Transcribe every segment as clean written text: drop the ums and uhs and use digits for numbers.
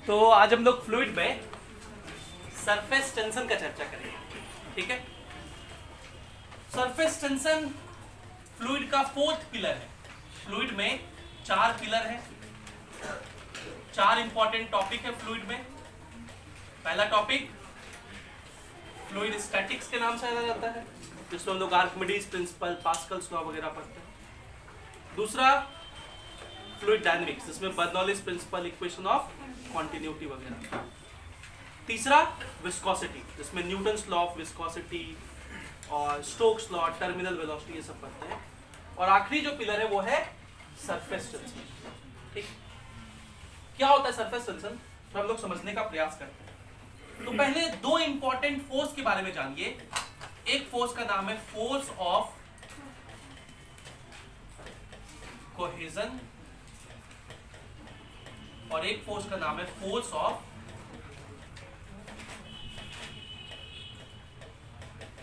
तो आज हम लोग फ्लूइड में सरफेस टेंशन का चर्चा करेंगे। ठीक है, सरफेस टेंशन फ्लूइड का फोर्थ पिलर है। फ्लूइड में 4 पिलर हैं, 4 इंपॉर्टेंट टॉपिक है फ्लूइड में। पहला टॉपिक फ्लूइड स्टैटिक्स के नाम से जाना जाता है, जिसमें हम लोग आर्किमिडीज प्रिंसिपल, पास्कल्स लॉ वगैरह पढ़ते हैं। दूसरा फ्लूइड डायनेमिक्स, जिसमें Bernoulli's principle, equation of continuity वगैरह। तीसरा विस्कोसिटी, जिसमें न्यूटन्स लॉ ऑफ विस्कोसिटी और स्टोक्स लॉ, टर्मिनल वेलोसिटी, ये सब पढ़ते हैं। और आखिरी जो पिलर है वो है सरफेस टेंशन। ठीक, क्या होता है सरफेस टेंशन, तो हम लोग समझने का प्रयास करते हैं। तो पहले 2 इंपॉर्टेंट फोर्स के बारे में जानिए। एक फोर्स का नाम है फोर्स ऑफ कोहेजन और एक फोर्स का नाम है फोर्स ऑफ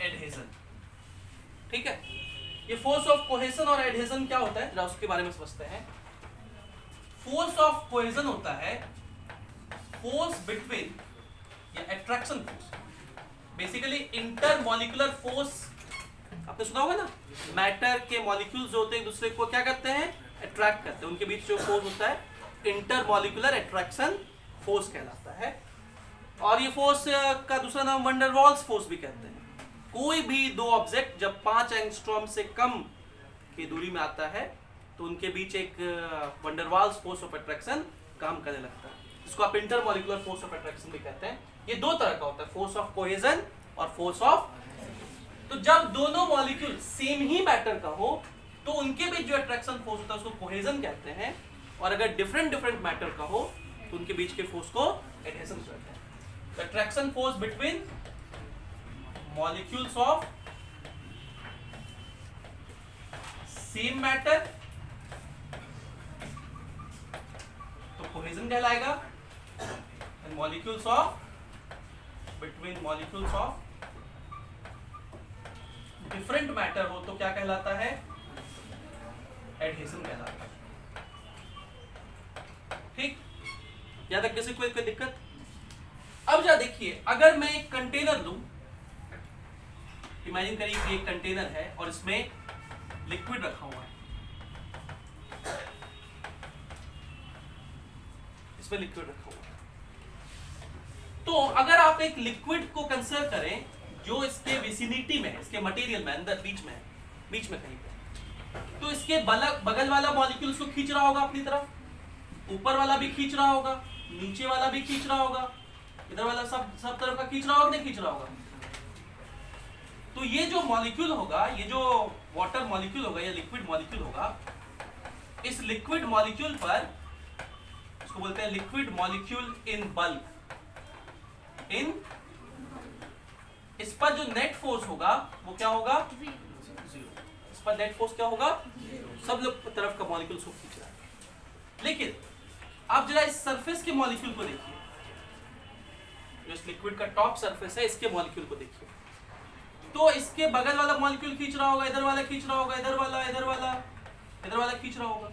एडहेजन। ठीक है, ये फोर्स ऑफ कोहेजन और एडहेजन क्या होता है, जरा उसके बारे में समझते हैं। फोर्स ऑफ कोहेजन होता है फोर्स बिटवीन या attraction force, basically intermolecular force. आपने सुना होगा ना, मैटर के मॉलिक्यूल्स जो होते हैं एक दूसरे को क्या करते हैं, अट्रैक्ट करते हैं। उनके बीच जो फोर्स होता है इंटरमॉलिक्यूलर अट्रैक्शन फोर्स कहलाता है। और ये फोर्स का दूसरा नाम वंडर वॉल्स फोर्स भी कहते हैं। कोई भी 2 ऑब्जेक्ट जब 5 एंगस्ट्रॉम से कम की दूरी में आता है तो उनके बीच एक wonder walls force of attraction काम करने लगता है, जिसको आप इंटरमॉलिक्यूलर फोर्स ऑफ अट्रैक्शन भी कहते हैं। ये 2 तरह का होता है, फोर्स ऑफ कोहेजन और फोर्स ऑफ। तो जब दोनों मॉलिक्यूल सेम ही मैटर का हो तो उनके बीच जो अट्रैक्शन फोर्स होता है उसको कोहेजन कहते हैं। और अगर डिफरेंट मैटर का हो तो उनके बीच के फोर्स को एडहेजन कहते हैं। Attraction force between molecules of same matter तो कोहेजन कहलाएगा। And molecules of between molecules of different matter हो तो क्या कहलाता है, एडहेजन कहलाता है। ठीक, यहां तक किसी को कोई दिक्कत? अब जा देखिए, अगर मैं एक कंटेनर लूं, इमेजिन करिए कि एक कंटेनर है और इसमें लिक्विड रखा हुआ है, इसमें लिक्विड रखा हुआ है। तो अगर आप एक लिक्विड को कंसिडर करें जो इसके विसिनिटी में, इसके मटेरियल में, अंदर बीच में कहीं पे, तो इसके बगल वाला मॉलिक्यूल उसको खींच रहा होगा अपनी तरफ, ऊपर वाला भी खींच रहा होगा, नीचे वाला भी खींच रहा होगा, इधर वाला सब तरफ का खींच रहा होगा, नहीं खींच रहा होगा। तो ये जो मॉलिक्यूल होगा, ये जो वाटर मॉलिक्यूल होगा या लिक्विड मॉलिक्यूल होगा, इस लिक्विड मॉलिक्यूल पर, इसको बोलते हैं लिक्विड मॉलिक्यूल इन बल्क, इस पर जो नेट फोर्स होगा वो क्या होगा, 0। इस पर नेट फोर्स क्या होगा, सब लोग तरफ का मॉलिक्यूल उसको खींच रहा है। लेकिन आप जरा इस सरफेस के मॉलिक्यूल को देखिए, जो इस लिक्विड का टॉप सरफेस है, इसके मॉलिक्यूल को देखिए। तो इसके बगल वाला मॉलिक्यूल खींच रहा होगा, इधर वाला खींच रहा होगा, इधर वाला खींच रहा होगा।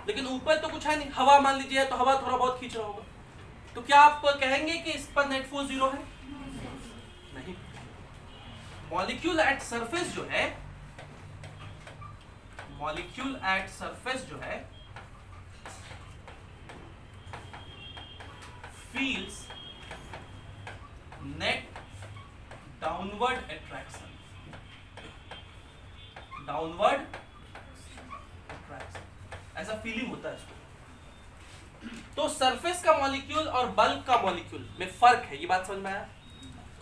लेकिन ऊपर तो कुछ है नहीं, हवा मान लीजिए, तो हवा थोड़ा बहुत खींच रहा होगा। तो क्या आप कहेंगे कि इस पर नेट फोर्स 0 है? नहीं। मॉलिक्यूल एट सरफेस जो है, मॉलिक्यूल एट सरफेस जो है feels net downward attraction, ऐसा फीलिंग होता है इसको। तो सरफेस का मॉलिक्यूल और बल्क का मॉलिक्यूल में फर्क है, ये बात समझ में आया?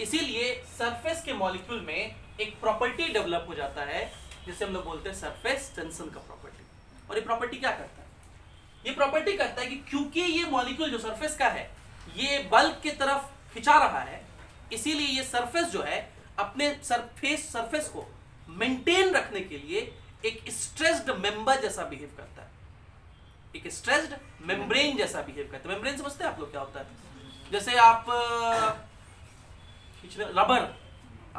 इसीलिए सरफेस के मॉलिक्यूल में एक प्रॉपर्टी डेवलप हो जाता है जिसे हम लोग बोलते हैं सरफेस टेंशन का प्रॉपर्टी। और ये प्रॉपर्टी क्या करता है? ये प्रॉपर्टी करता है कि क्योंकि ये मॉलिक्यूल जो सरफेस का है ये बल्क की तरफ खिंचा रहा है, इसीलिए ये सरफेस जो है अपने सरफेस को मेंटेन रखने के लिए एक स्ट्रेस्ड मेंबर जैसा बिहेव करता है, एक स्ट्रेस्ड मेम्ब्रेन जैसा बिहेव करता है। मेम्ब्रेन समझते हैं आप लोग क्या होता है? जैसे आप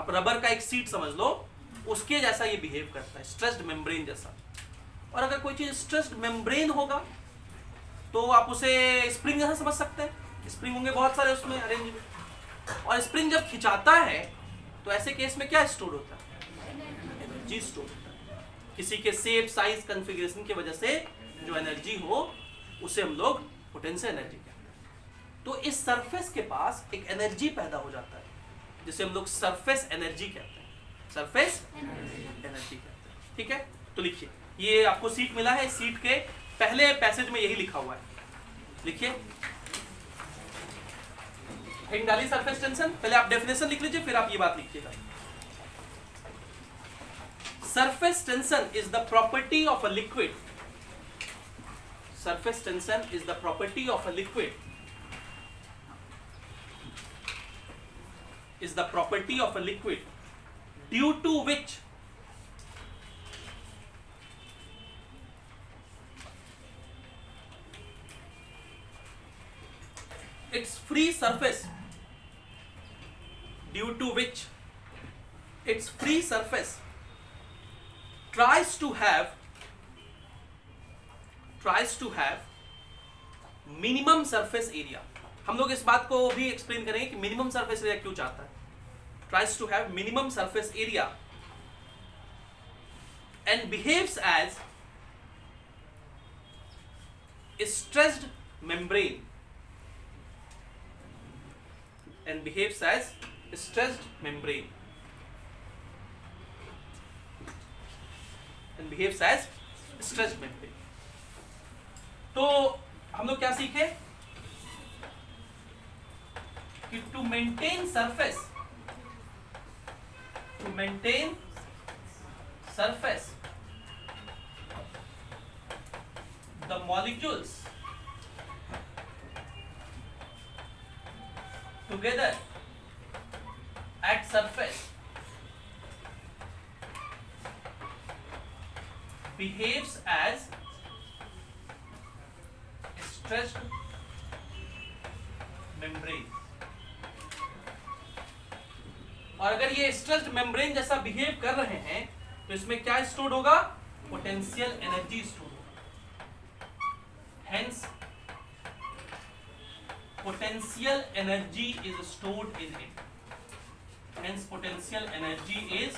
रबर का एक सीट समझ लो, उसके जैसा ये बिहेव करता है, स्ट्रेस्ड मेम्ब्रेन जैसा। और अगर कोई चीज स्ट्रेस्ड मेम्ब्रेन होगा तो आप उसे स्प्रिंग जैसा समझ सकते हैं, स्प्रिंग होंगे बहुत सारे उसमें अरेंजमेंट, और स्प्रिंग जब खिंचाता है तो ऐसे केस में क्या स्टोर होता है? एनर्जी स्टोर होता है। किसी के शेप, साइज, कॉन्फ़िगरेशन की वजह से जो एनर्जी हो उसे हम लोग पोटेंशियल एनर्जी कहते हैं। तो इस सरफेस के पास एक एनर्जी पैदा हो जाता है जिसे हम लोग सरफेस एनर्जी कहते हैं, सरफेस एनर्जी कहते हैं। ठीक है, तो लिखिए, ये आपको सीट मिला है, सीट के पहले पैसेज में यही लिखा हुआ है। लिखिए, हेडिंग डालिए सरफेस टेंशन। पहले आप डेफिनेशन लिख लीजिए, फिर आप ये बात लिखिएगा। Surface tension is the property of a liquid, surface tension is the property of a liquid, is the property of a liquid due to which its free surface tries to have minimum surface area। हम लोग इस बात को भी explain करेंगे कि minimum surface area क्यों चाहता है। Tries to have minimum surface area and behaves as a stressed membrane, and behaves as a stressed membrane, and behaves as a stressed membrane। तो हम लोग क्या सीखे कि to maintain surface, the molecules together at surface behaves as a stressed membrane। और अगर ये stressed membrane जैसा बिहेव कर रहे हैं तो इसमें क्या स्टोर होगा? पोटेंशियल एनर्जी स्टोर होगा। Hence potential energy is stored in it, hence potential energy is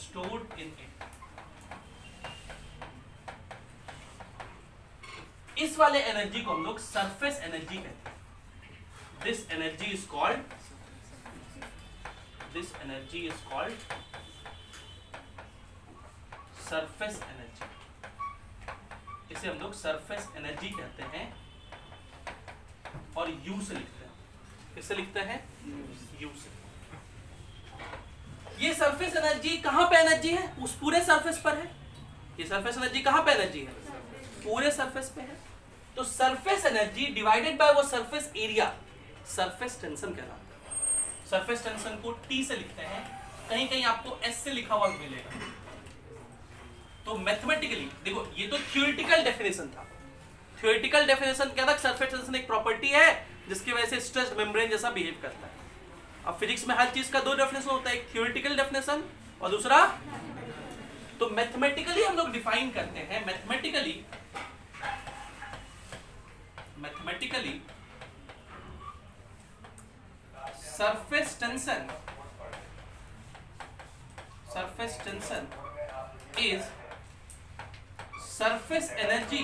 stored in it. इस वाले एनर्जी को हम लोग सरफेस एनर्जी कहते हैं। This energy is called surface energy। इसे हम लोग सरफेस एनर्जी कहते हैं और U से लिखते हैं। किससे लिखते हैं? U से। ये सरफेस एनर्जी कहां पे एनर्जी है? उस पूरे सरफेस पर है। ये सरफेस एनर्जी कहां पे एनर्जी है? पूरे सरफेस पे है। तो सरफेस एनर्जी डिवाइडेड बाय वो सरफेस एरिया सरफेस टेंशन कहलाता है। सरफेस टेंशन को T से लिखते हैं, कहीं कहीं आपको S से लिखा हुआ मिलेगा। तो मैथमेटिकली देखो, ये तो थ्योरेटिकल डेफिनेशन था। थ्योरेटिकल डेफिनेशन क्या था? सरफेस टेंशन एक प्रॉपर्टी है जिसकी वजह से स्ट्रेस्ड मेम्ब्रेन जैसा बिहेव करता है। अब फिजिक्स में हर चीज का दो डेफिनेशन होता है, एक थ्योरेटिकल डेफिनेशन और दूसरा। तो मैथमेटिकली हम लोग डिफाइन करते हैं, mathematically surface tension is surface energy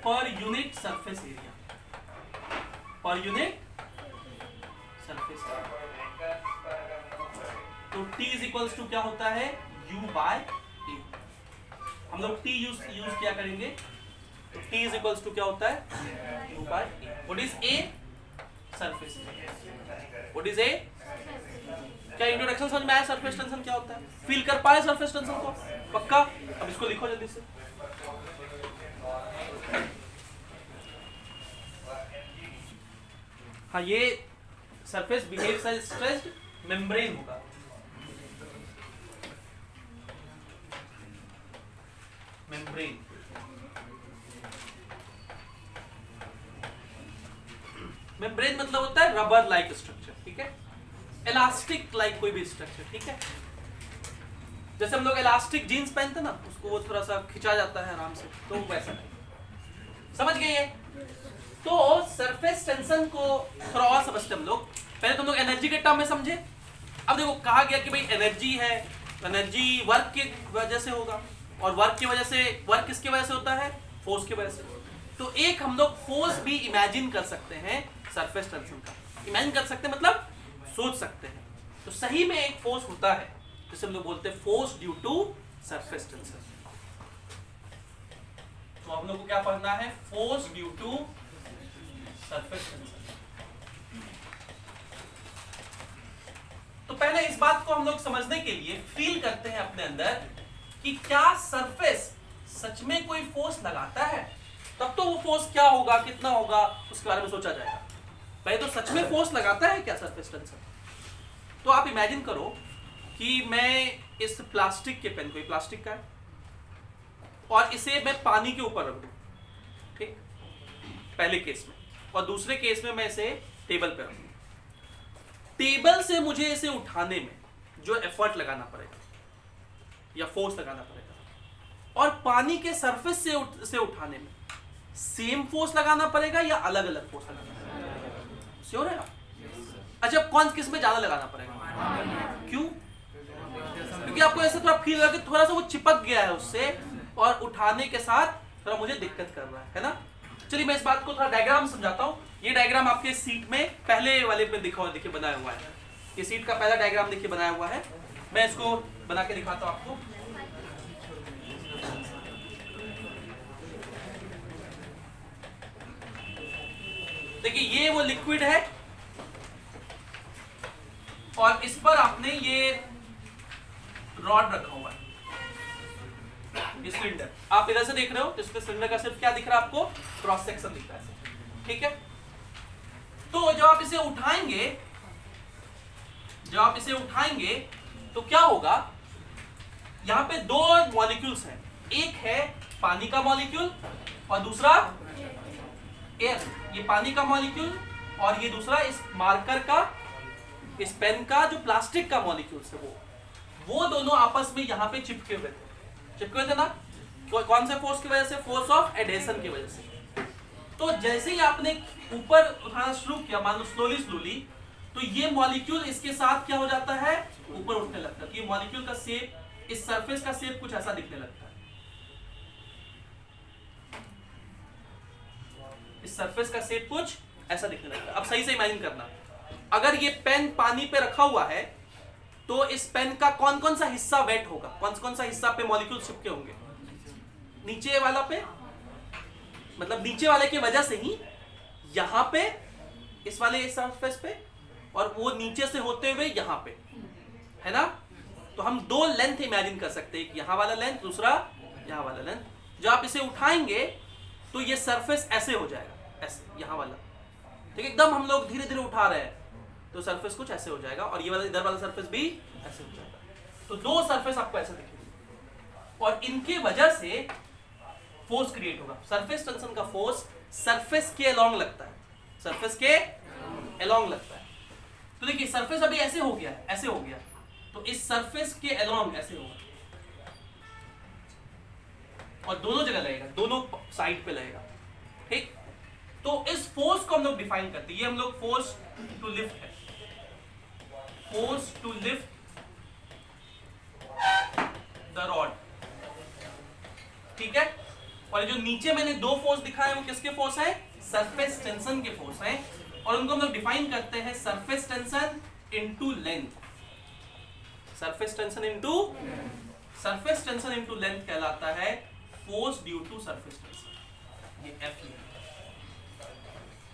per unit surface area, तो T is equals to क्या होता है? U by A। हम लोग T यूज क्या करेंगे? तो T is equals to क्या होता है? U by A। What is A? Surface area। What is A? क्या इंट्रोडक्शन समझ में आया? सरफेस टेंशन क्या होता है? फील कर पाए सरफेस टेंशन को? पक्का? अब इसको लिखो जल्दी से। हाँ, ये surface behaves as stressed membrane होगा। मेम्ब्रेन मेम्ब्रेन मतलब होता है रबर लाइक स्ट्रक्चर, ठीक है? इलास्टिक लाइक कोई भी स्ट्रक्चर, ठीक है? जैसे हम लोग इलास्टिक जीन्स पहनते ना, उसको वो थोड़ा सा खिंचा जाता है आराम से, तो वैसा नहीं। समझ गए ये? तो सरफेस टेंशन को थोड़ा और समझते हम लोग। पहले तो हम लोग एनर्जी के टर्म में समझे। अब देखो कहा गया कि भाई एनर्जी है, एनर्जी वर्क की वजह से होगा, और वर्क की वजह से, वर्क किसकी वजह से होता है? फोर्स की वजह से। तो एक हम लोग फोर्स भी इमेजिन कर सकते हैं सरफेस टेंशन का। इमेजिन कर सकते हैं मतलब सोच सकते हैं। तो सही में एक फोर्स होता है जिसे हम लोग बोलते हैं force due to surface tension. तो हम लोग को क्या पढ़ना है? Force due to surface tension. तो पहले इस बात को हम लोग समझने के लिए फील करते हैं अपने अंदर कि क्या सरफेस सच में कोई फोर्स लगाता है, तब तो वो फोर्स क्या होगा, कितना होगा, उसके बारे में सोचा जाएगा। पहले तो सच में फोर्स लगाता है क्या सरफेस टेंशन? तो आप इमेजिन करो कि मैं इस प्लास्टिक के पेन को, ये प्लास्टिक का है, और इसे मैं पानी के ऊपर रख दूं, ठीक, पहले केस में, और दूसरे केस में मैं इसे टेबल पे रखूं। टेबल से मुझे इसे उठाने में जो एफर्ट लगाना पड़ेगा या फोर्स लगाना पड़ेगा, और पानी के सरफेस से उठाने में सेम फोर्स लगाना पड़ेगा या अलग अलग फोर्स लगाना पड़ेगा? श्योर है आप? अच्छा, कौन किस में ज्यादा लगाना पड़ेगा? क्यों? क्योंकि आपको ऐसा थोड़ा फील होगा कि थोड़ा सा वो चिपक गया है उससे, और उठाने के साथ थोड़ा मुझे दिक्कत कर रहा है ना? चलिए मैं इस बात को थोड़ा डायग्राम समझाता हूँ। ये डायग्राम आपके सीट में पहले वाले पे देखिए बनाया हुआ है। ये सीट का पहला डायग्राम देखिए बनाया हुआ है। मैं इसको बना के दिखाता हूँ आपको। देखिए ये वो लिक्विड है, और इस पर आपने ये रॉड रखा हुआ है, ये सिलेंडर। आप इधर से देख रहे हो तो इसके सिलेंडर का सिर्फ क्या दिख रहा है आपको? क्रॉस सेक्शन दिख रहा है, ठीक है? तो जब आप इसे उठाएंगे तो क्या होगा? यहां पे दो मॉलिक्यूल्स हैं, एक है पानी का मॉलिक्यूल और दूसरा एयर। ये पानी का मॉलिक्यूल और ये दूसरा इस मार्कर का, इस पेन का जो प्लास्टिक का मॉलिक्यूल है, वो दोनों आपस में यहां पे चिपके हुए थे ना? कौन से फोर्स की वजह से? फोर्स ऑफ एडहेशन की वजह से। तो जैसे ही आपने ऊपर उठाना शुरू किया, मान लो स्लोली, तो ये मॉलिक्यूल इसके साथ क्या हो जाता है? ऊपर उठने लगता है। तो ये मॉलिक्यूल का शेप, इस सरफेस का शेप कुछ ऐसा दिखने लगता है। इस सरफेस का शेप कुछ ऐसा दिखने लगता है। अब सही से इमेजिन करना, अगर ये पेन पानी पे रखा हुआ है तो इस पेन का कौन कौन सा हिस्सा वेट होगा? कौन सा हिस्सा पे मॉलिक्यूल चिपके होंगे? नीचे वाला पे, मतलब नीचे वाले की वजह से ही यहां पे, इस वाले इस सरफेस पे, और वो नीचे से होते हुए यहां पे, है ना? तो हम दो लेंथ इमेजिन कर सकते हैं, यहां वाला लेंथ, दूसरा यहां वाला लेंथ। जब आप इसे उठाएंगे तो ये सरफेस ऐसे हो जाएगा, ऐसे, यहां वाला, ठीक है? एकदम हम लोग धीरे धीरे उठा रहे हैं तो सरफेस कुछ ऐसे हो जाएगा, और ये वाला इधर वाला सरफेस भी ऐसे हो जाएगा। तो दो सरफेस आपको ऐसे दिखेंगे, और इनके वजह से फोर्स क्रिएट होगा। सरफेस टेंशन का फोर्स सरफेस के अलोंग लगता है, सरफेस के अलोंग लगता है। तो देखिए सरफेस अभी ऐसे हो गया, ऐसे हो गया, तो इस सरफेस के अलोंग ऐसे होगा, और दोनों जगह लगेगा, दोनों साइड पे लगेगा, ठीक? तो इस फोर्स को हम लोग डिफाइन करते हैं। ये हम लोग फोर्स टू लिफ्ट है, force to lift the rod, ठीक है? और जो नीचे मैंने दो फोर्स दिखाए वो किसके फोर्स है? सरफेस टेंशन के फोर्स हैं, और उनको हम लोग डिफाइन करते हैं surface tension into length. Surface tension into length कहलाता है force due to surface tension. ये F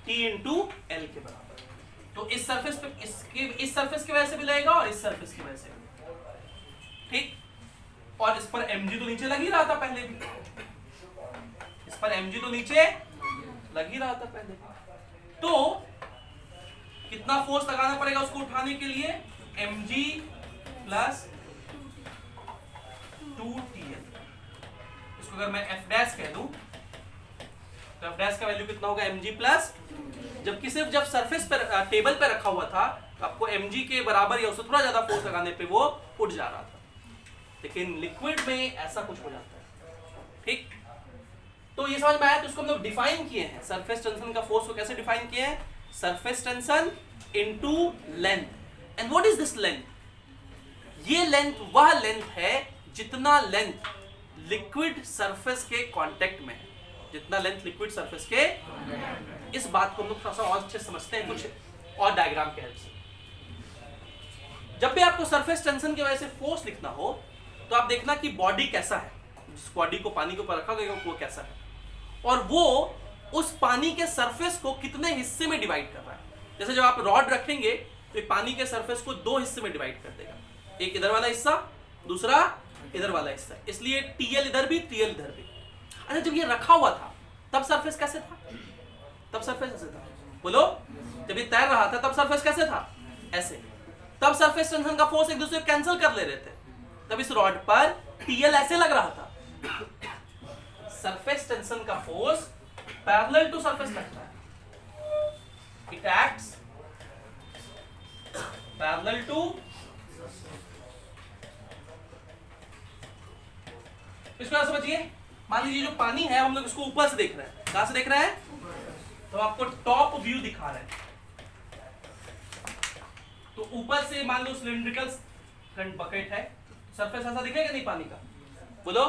T इनटू L के बराबर। तो इस सरफेस पे, इस सरफेस की वजह से भी लगेगा और इस सरफेस की वजह से भी, ठीक? और इस पर mg तो नीचे लग ही रहा था पहले भी, इस पर mg तो नीचे लग ही रहा था पहले। तो कितना फोर्स लगाना पड़ेगा उसको उठाने के लिए? mg plus 2TL। इसको अगर मैं f डैश कह दूं तो f डैश का वैल्यू कितना होगा? mg प्लस, जबकि सिर्फ जब सरफेस पर, टेबल पे रखा हुआ था, आपको mg के बराबर या उससे थोड़ा ज्यादा फोर्स लगाने पे वो उठ जा रहा था। लेकिन लिक्विड में ऐसा कुछ हो जाता है। ठीक, तो ये समझ में आया। तो इसको हम लोग डिफाइन किए हैं, सरफेस टेंशन का फोर्स को कैसे डिफाइन किए हैं, surface tension into length. And what is this length? ये लेंथ वह लेंथ है जितना लेंथ लिक्विड सरफेस के कांटेक्ट में है, जितना लेंथ लिक्विड सरफेस के। इस बात को हम लोग थोड़ा सा और अच्छे से समझते हैं कुछ और डायग्राम के हेल्प से। जब भी आपको सरफेस टेंशन की वजह से फोर्स लिखना हो तो आप देखना कि बॉडी कैसा है, जिस बॉडी को पानी के ऊपर रखा गया वो कैसा है, और वो उस पानी के सरफेस को कितने हिस्से में डिवाइड कर रहा है। जैसे जब आप रॉड रखेंगे तो पानी के सरफेस को दो हिस्से में डिवाइड कर देगा, एक इधर वाला हिस्सा, दूसरा इधर वाला हिस्सा, इसलिए टीएल इधर भी टीएल इधर भी। अच्छा, जब ये रखा हुआ था तब सरफेस कैसे था? तब सरफेस ऐसे था, बोलो। जब ये तैर रहा था तब सरफेस कैसे था? ऐसे। तब सरफेस टेंशन का फोर्स एक दूसरे को कैंसिल कर ले रहे थे, तब इस रॉड पर टीएल ऐसे लग रहा था। सरफेस टेंशन का फोर्स पैरेलल टू सरफेस लगता है, इट एक्ट्स पैरेलल टू। इसको समझिए, मान लीजिए जो पानी है हम लोग इसको ऊपर से देख रहे हैं। कहां से देख रहे हैं? तो आपको टॉप व्यू दिखा रहे हैं। तो ऊपर से मान लो सिलिंड्रिकल फ्रंट बकेट है, सरफेस ऐसा दिखेगा नहीं पानी का, बोलो।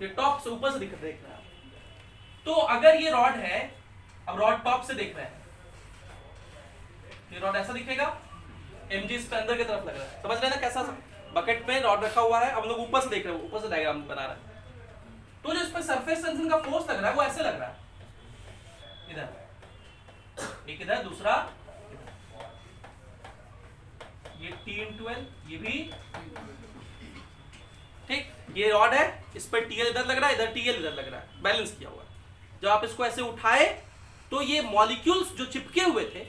ये टॉप से ऊपर से देख रहे हैं। तो अगर ये रॉड है, अब रॉड टॉप से देख रहे हैं, ये रॉड ऐसा दिखेगा, एमजी इस पे अंदर की तरफ लग रहा है। समझ रहे हैं ना कैसा बकेट में रॉड रखा हुआ है, हम लोग ऊपर से देख रहे हैं, ऊपर से डायग्राम बना रहे हैं। तो जो इस पे सरफेस टेंशन का फोर्स लग रहा है वो ऐसे लग रहा है, इधर एक, इधर दूसरा इधर। ये T/L, ये भी ठीक। ये रॉड है, इस पर टीएल इधर लग रहा है, इधर टीएल इधर लग रहा है, बैलेंस किया हुआ है। जब आप इसको ऐसे उठाए तो ये मॉलिक्यूल्स जो चिपके हुए थे,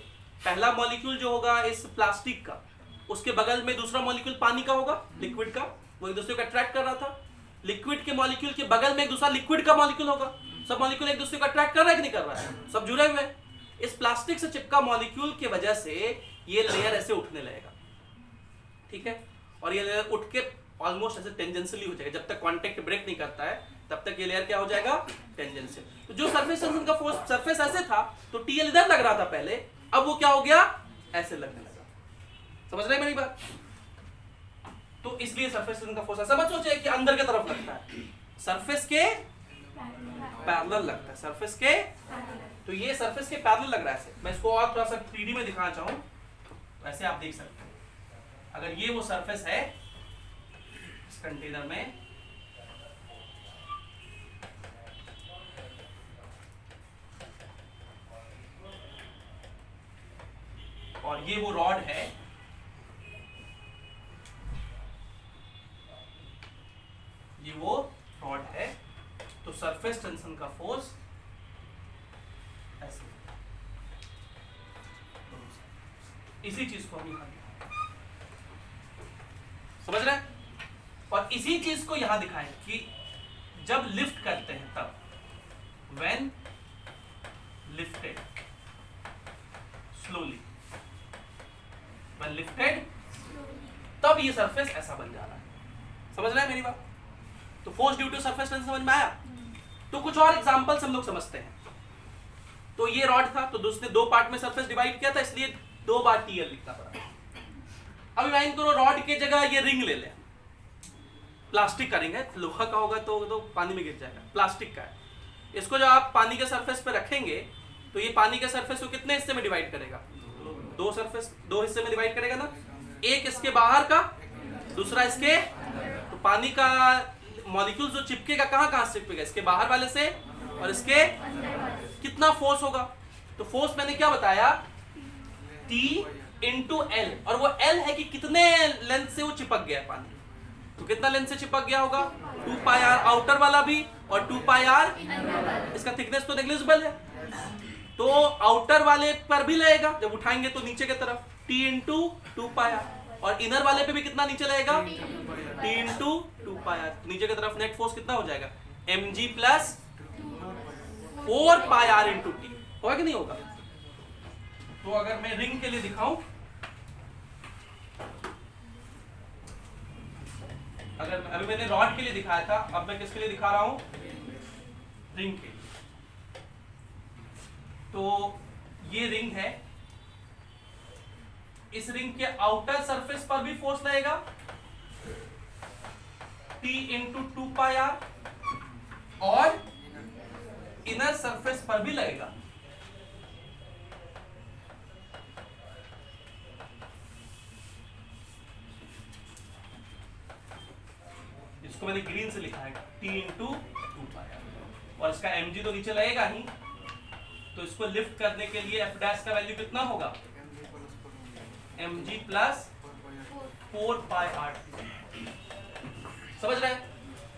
पहला मॉलिक्यूल जो होगा इस प्लास्टिक का, उसके बगल में दूसरा मॉलिक्यूल पानी का होगा, लिक्विड का, वो एक दूसरे को अट्रैक्ट कर रहा था। लिक्विड के मॉलिक्यूल के बगल में एक दूसरा लिक्विड का मॉलिक्यूल होगा। सब मॉलिक्यूल एक दूसरे को अट्रैक्ट कर रहा है कि नहीं कर रहा है? सब जुड़े हुए हैं। इस प्लास्टिक से चिपका मॉलिक्यूल की वजह से ये लेयर ऐसे उठने लगेगा, ठीक है। और ये लेयर उठ के ऑलमोस्ट ऐसे टेंजेंशियली हो जाएगा। जब तक कांटेक्ट ब्रेक नहीं करता है तब तक ये लेयर क्या हो जाएगा? टेंजेंशियल। तो जो सरफेस टेंशन का फोर्स, सरफेस ऐसे था तो टीएल इधर लग रहा था पहले, अब वो क्या हो गया? ऐसे लगने लगा। समझ रहे हैं मेरी बात? तो इसलिए सरफेस टेंशन का फोर्स ऐसा मत सोचिए कि अंदर की तरफ लगता है, सरफेस के पैरेलल लगता है, सरफेस के। तो ये सरफेस के पैरेलल लग रहा है ऐसे। मैं इसको और थोड़ा सा 3D में दिखाना चाहूँ तो ऐसे आप देख सकते हैं। अगर ये वो सरफेस है इस कंटेनर में, और ये वो रॉड है, ये वो रॉड है, तो सरफेस टेंशन का फोर्स ऐसे। इसी चीज को हम यहां समझ रहे हैं, और इसी चीज को यहां दिखाएं कि जब लिफ्ट करते हैं तब, when lifted slowly, when lifted, तब ये सरफेस ऐसा बन जा रहा है। समझ रहे हैं मेरी बात? तो force due to surface tension समझ में आया? तो कुछ और एग्जांपल्स हम लोग समझते हैं। तो ये रॉड था, तो उसने दो पार्ट में सरफेस डिवाइड किया था, इसलिए 2 बार टीएल लिखना पड़ा। अब इमेजिन करो रॉड की जगह ये रिंग ले ले, प्लास्टिक का रिंग है, लोहा का होगा तो पानी में गिर जाएगा, प्लास्टिक का है। इसको जब आप पानी के सरफेस पे रखेंगे तो ये पानी के सरफेस को कितने हिस्से में डिवाइड करेगा? दो हिस्से में डिवाइड करेगा ना, एक इसके बाहर का, दूसरा इसके। तो पानी का मॉलिक्यूल जो चिपकेगा कहां से चिपकेगा? इसके बाहर वाले से और इसके। कितना फोर्स होगा? तो फोर्स मैंने क्या बताया? T/L, और वो L है कि कितने लेंथ से वो चिपक गया है पानी। तो कितना लेंथ से चिपक गया होगा? 2πr आउटर वाला भी और 2πr, इसका थिकनेस तो नेग्लिजिबल है, तो आउटर वाले पर भी लगेगा जब उठाएंगे तो नीचे की तरफ, T/2πr, और इनर वाले पे भी कितना नीचे लगेगा? T/2πr। नीचे की तरफ नेट फोर्स कितना हो जाएगा? mg plus 4πr into T. होगा कि नहीं होगा? तो अगर मैं रिंग के लिए दिखाऊं, अगर अभी मैंने रॉड के लिए दिखाया था, अब मैं किसके लिए दिखा रहा हूं? रिंग के लिए। तो ये रिंग है, इस रिंग के आउटर सरफेस पर भी फोर्स लगेगा T इंटू 2 पाई आर, और इनर सरफेस पर भी लगेगा। इसको मैंने ग्रीन से लिखा है T इंटू 2 पाई आर, और इसका mg तो नीचे लगेगा ही, तो इसको लिफ्ट करने के लिए f डैश का वैल्यू कितना होगा? mg plus 4 pi R. समझ रहे हैं?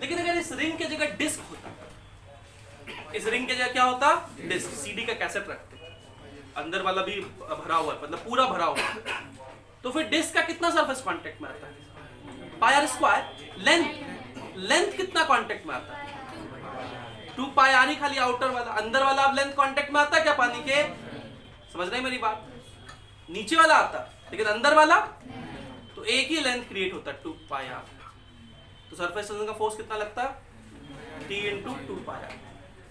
लेकिन अगर इस रिंग की जगह डिस्क होता, इस रिंग की जगह क्या होता? डिस्क। सीडी का कैसेट रखते, अंदर वाला भी भरा हुआ है, मतलब पूरा भरा हुआ है, तो फिर डिस्क का कितना सरफेस कांटेक्ट में आता है? पाई आर स्क्वायर। लेंथ कितना कांटेक्ट में आता है? 2 पाई आर ही खाली आउटर वाला, अंदर वाला अब लेंथ कांटेक्ट में आता है क्या पानी के? समझ रहे हैं मेरी बात? नीचे वाला आता, लेकिन अंदर वाला, तो एक ही लेंथ क्रिएट होता है 2 पाई आर। तो सरफेस टेंशन का फोर्स कितना लगता है? T into 2 pi R.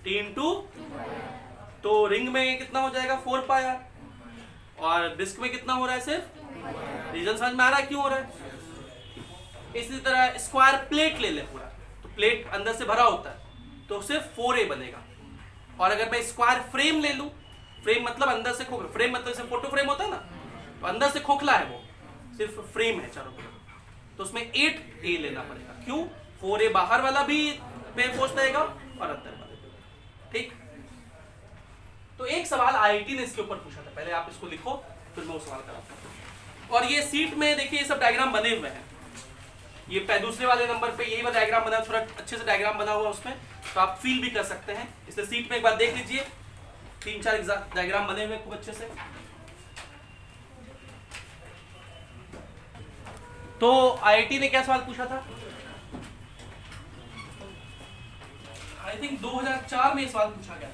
T into, तो रिंग में कितना हो जाएगा? 4 पाई आर, और डिस्क में कितना हो रहा है? सिर्फ। रीजन समझ में आ रहा है क्यों हो रहा है? इसी तरह स्क्वायर प्लेट ले ले पूरा, तो प्लेट अंदर से भरा होता है, तो सिर्फ 4A बनेगा। और अगर मैं स्क्वायर फ्रेम ले लूं, फ्रेम मतलब अंदर से खोखला, फ्रेम मतलब जैसे फोटो फ्रेम होता है ना, तो अंदर से खोखला है, वो सिर्फ फ्रेम है चारों तरफ, तो उसमें 8A लेना पड़ेगा। क्यों? 4A बाहर वाला भी पे फोर्स लगेगा और अंदर वाला भी। ठीक? तो एक सवाल आईआईटी ने इसके ऊपर पूछा था, पहले आप इसको लिखो फिर मैं वो सवाल कराता हूं। और ये सीट में देखिए ये सब डायग्राम बने हुए हैं, ये दूसरे वाले नंबर पे यही वाला डायग्राम बना, थोड़ा अच्छे से डायग्राम बना हुआ उसमें, तो आप फील भी कर सकते हैं। इसलिए सीट में एक बार देख लीजिए, 3-4 डायग्राम बने हुए खूब अच्छे से। तो आईआईटी ने क्या सवाल पूछा था? आई थिंक 2004 में सवाल पूछा गया था।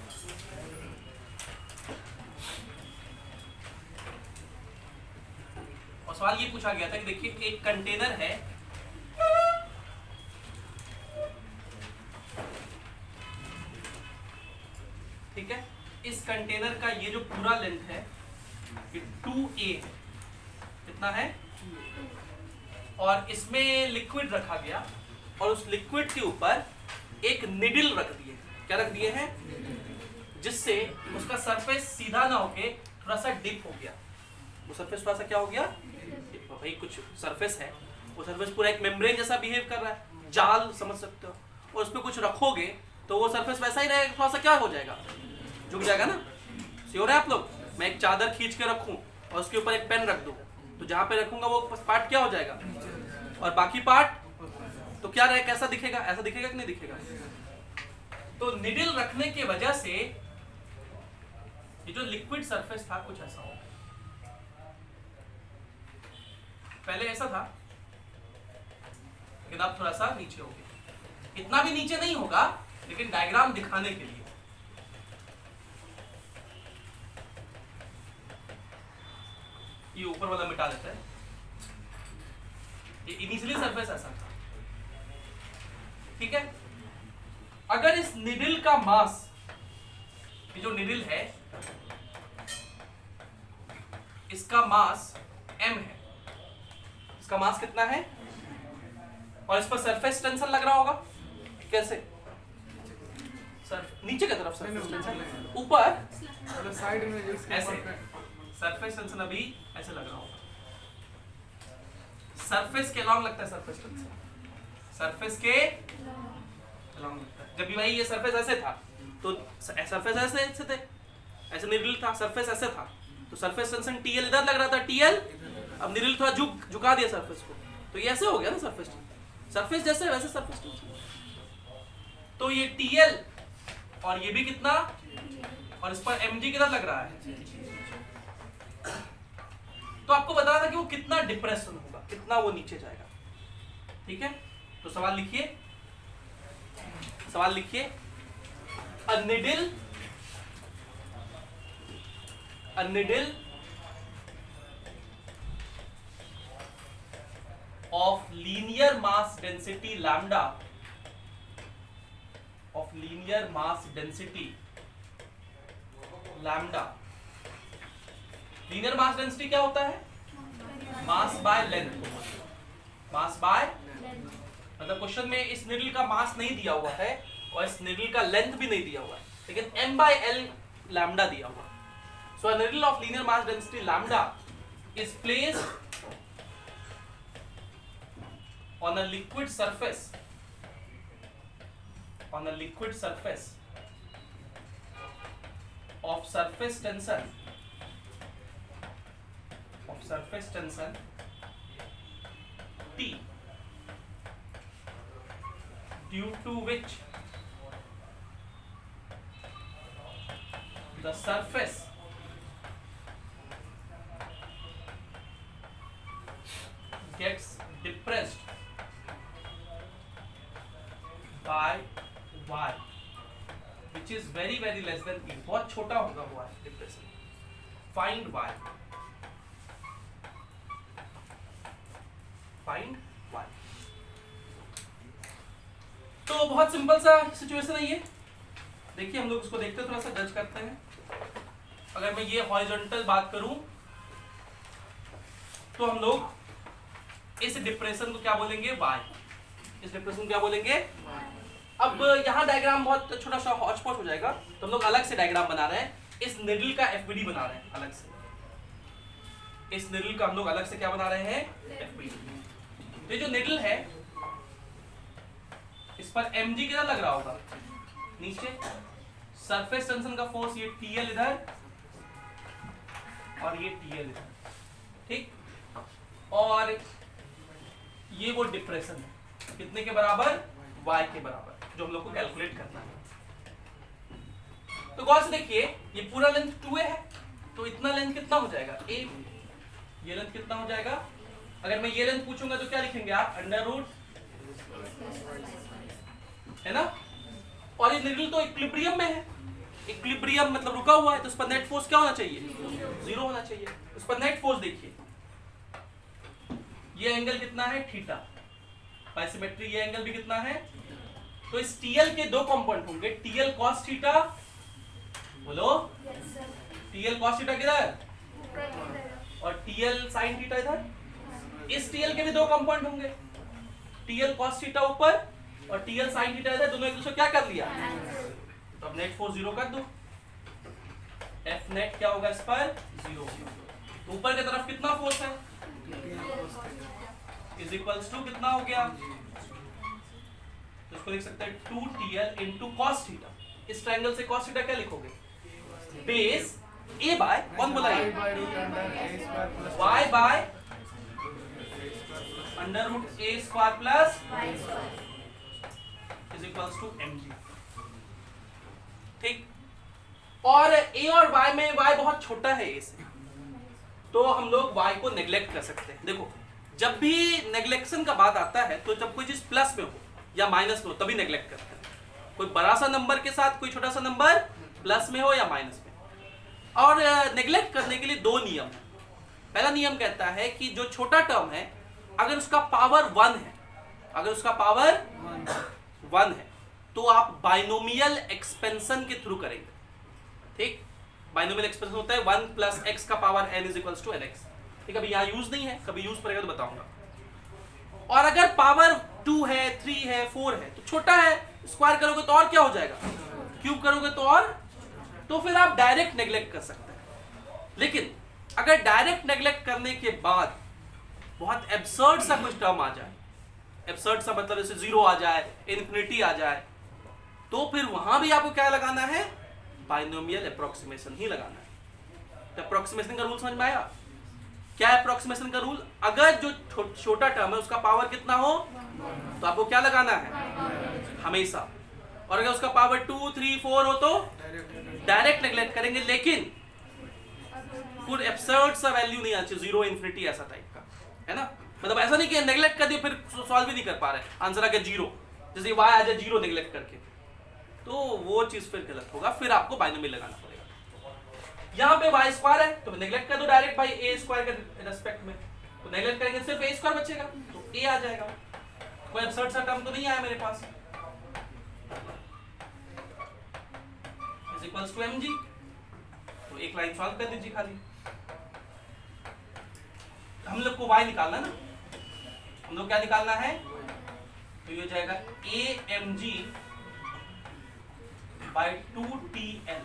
और सवाल ये पूछा गया था कि देखिए एक कंटेनर है, ठीक है, इस कंटेनर का ये जो पूरा लेंथ है ये 2A है, कितना है? और इसमें लिक्विड रखा गया, और उस लिक्विड के ऊपर एक निडल रख दिए। क्या रख दिए हैं? जिससे उसका सरफेस सीधा ना होके थोड़ा सा डिप हो गया। वो सरफेस थोड़ा सा क्या हो गया? भाई कुछ सरफेस है, वो सरफेस पूरा एक मेम्ब्रेन जैसा बिहेव कर रहा है, जाल समझ सकते हो, और उस पर कुछ रखोगे तो वो सरफेस वैसा ही रहेगा, थोड़ा सा क्या हो जाएगा? झुक जाएगा ना। श्योर है आप लोग? मैं एक चादर खींच के रखूं और उसके ऊपर एक पेन रख दूं, तो जहां पे रखूंगा वो पार्ट क्या हो जाएगा, और बाकी पार्ट तो क्या रहे, कैसा दिखेगा? ऐसा दिखेगा कि नहीं दिखेगा? तो निडल रखने की वजह से ये जो लिक्विड सरफेस था कुछ ऐसा होगा। पहले ऐसा था, लेकिन अब थोड़ा सा नीचे हो गया। इतना भी नीचे नहीं होगा, लेकिन डायग्राम दिखाने के लिए। ये ऊपर वाला मिटा देता है। ये इनिशियली सरफेस ऐसा था, ठीक है। अगर इस निडल का मास, ये जो निडल है इसका मास m है, इसका मास कितना है, और इस पर सरफेस टेंशन लग रहा होगा कैसे? नीचे की तरफ सरफेस टेंशन, ऊपर साइड में ऐसे सरफेस टेंशन अभी ऐसे लग रहा होगा। सरफेस के अलॉन्ग लगता है सरफेस टेंशन, सरफेस के अलॉन्ग लगता है। जब भी भाई ये सरफेस ऐसे था तो सरफेस ऐसे थे, ऐसे निडल था, सरफेस ऐसे था, तो सरफेस टेंशन TL इधर लग रहा था, TL अब निडल थोड़ा झुका दिया सरफेस को, तो ये ऐसे हो गया ना सरफेस टेंशन। सरफेस जैसे वैसे सरफेस टेंशन। तो ये TL और ये भी कितना, और इस पर mg किधर लग रहा है, तो आपको बताना था कि वो कितना डिप्रेशन होगा, कितना वो नीचे जाएगा। ठीक है, तो सवाल लिखिए, सवाल लिखिए। A needle of linear mass density lambda, of linear mass density lambda. linear mass density क्या होता है? Mass by length. Mass by, मतलब क्वेश्चन में इस निडल का मास नहीं दिया हुआ है और इस निडल का लेंथ भी नहीं दिया हुआ है, लेकिन m by l लैम्डा दिया हुआ. So a needle of linear mass density lambda is placed on a liquid surface, on a liquid surface of surface tension, of surface tension T, due to which the surface gets depressed by y, which is very very less than e. बहुत छोटा होगा वो depression. Find y. Find y. तो बहुत simple सा situation है ये. देखिए हम लोग इसको देखते हैं, थोड़ा सा जज करते हैं. अगर मैं ये हॉरिजॉन्टल बात करूं तो हम लोग इस डिप्रेशन को क्या बोलेंगे? y. इस डिप्रेशन को क्या बोलेंगे? अब यहाँ डायग्राम बहुत छोटा सा हॉच पॉच हो जाएगा, तो हम लोग अलग से डायग्राम बना रहे हैं. इस निडल का एफबीडी बना रहे हैं अलग से. इस निडल का हम लोग अलग से क्या बना रहे हैं? एफबीडी. तो जो निडल है इस पर mg कितना लग रहा होगा? नीचे. सरफेस टेंशन का फोर्स ये TL इधर और ये TL इधर, ठीक. और ये वो डिप्रेशन है कितने के बराबर? y के बराबर, जो हम लोग को कैलकुलेट करना है. तो गौर से देखिए ये पूरा लेंथ 2a है, तो इतना लेंथ कितना हो जाएगा? a. ये लेंथ कितना हो जाएगा? अगर मैं ये लेंथ पूछूंगा तो क्या लिखेंगे आप? अंडर रूट, है ना. और ये निडल तो इक्विलिब्रियम में है. इक्विलिब्रियम मतलब रुका हुआ है, तो उस पर नेट फोर्स क्या होना चाहिए? 0 होना चाहिए. उस पर नेट फोर्स देखिए, ये एंगल कितना है? थीटा. बाय सिमेट्री ये एंगल भी कितना है? तो इस TL के दो कंपोनेंट होंगे, TL cos थीटा, बोलो TL cos थीटा किधर, और TL sin थीटा इधर. इस TL के भी दो कंपोनेंट होंगे, TL cos थीटा ऊपर और TL sin थीटा इधर. दोनों एक दूसरे क्या कर लिया? तो अब नेट फोर्स 0 कर दो. F नेट क्या होगा इस पर? 0. तो ऊपर की तरफ कितना फोर्स है? इज इक्वल्स टू कितना हो गया? तो इसको लिख सकते हैं 2TL into cos थीटा. इस ट्रायंगल से cos थीटा क्या लिखोगे? बेस a बाय, कौन बोला ये? y by under root a square plus is equals to mg. ठीक. और a और y में y बहुत छोटा है a से, तो हम लोग y को नेग्लेक्ट कर सकते हैं. देखो जब भी नेग्लेक्शन का बात आता है तो जब कोई चीज प्लस में हो या माइनस में हो तभी नेग्लेक्ट करते हैं. कोई बड़ा सा नंबर के साथ कोई छोटा सा नंबर प्लस में हो या माइनस में. और नेग्लेक्ट करने के लिए दो नियम है. पहला नियम कहता है कि जो छोटा टर्म है अगर उसका पावर 1 है, अगर उसका पावर 1 है तो आप बाइनोमियल एक्सपेंशन के थ्रू करेंगे. ठीक. बाइनोमियल एक्सपेंशन होता है 1 प्लस x का power n is equals to nx. ठीक. अभी यहाँ यूज नहीं है, कभी यूज पड़ेगा तो बताऊंगा. और अगर पावर 2 है, 3 है, 4 है तो छोटा है, स्क्वायर करोगे तो और क्या हो जाएगा? क्यूब करोगे तो और, तो फिर आप डायरेक्ट नेग्लेक्ट कर सकते हैं. लेकिन अगर डायरेक्ट नेग्लेक्ट करने के बाद बहुत एब्सर्ड सा कुछ टर्म आ जाए, एब्सर्ड सा मतलब जैसे 0 आ जाए, इन्फिनिटी आ जाए, तो फिर वहां भी आपको क्या लगाना है? बाइनोमियल अप्रोक्सीमेशन ही लगाना है. तो अप्रोक्सीमेशन का रूल समझ में आया? क्या है अप्रोक्सीमेशन का रूल? अगर जो छोटा टर्म है उसका पावर कितना हो तो आपको क्या लगाना है? हमेशा. और अगर उसका पावर 2, 3, 4 हो तो डायरेक्ट नेग्लेक्ट करेंगे. लेकिन कुछ एब्सर्ड सा वैल्यू नहीं आना चाहिए, 0, इन्फिनिटी ऐसा टाइप का, है ना. मतलब ऐसा नहीं कि नेग्लेक्ट कर दिया फिर सॉल्व भी नहीं कर पा रहे, आंसर आ गया 0, जैसे y आ जाए 0 नेग्लेक्ट करके, तो वो चीज फिर गलत होगा. फिर आपको बाइनोमियल लगाना पड़ेगा. यहाँ पे y स्क्वायर है तो नेग्लेक्ट कर दो डायरेक्ट बाई a स्क्वायर के रेस्पेक्ट में, तो नेग्लेक्ट करेंगे सिर्फ a स्क्वायर बचेगा. तो ए आ जाएगा। कोई एब्सर्ड सा टर्म तो नहीं आया मेरे पास। इज इक्वल्स टू mg, तो एक लाइन सॉल्व कर दीजिए खाली। हम लोग को y निकालना ना, हम लोग क्या निकालना है, तो ये हो जाएगा amg by 2tl,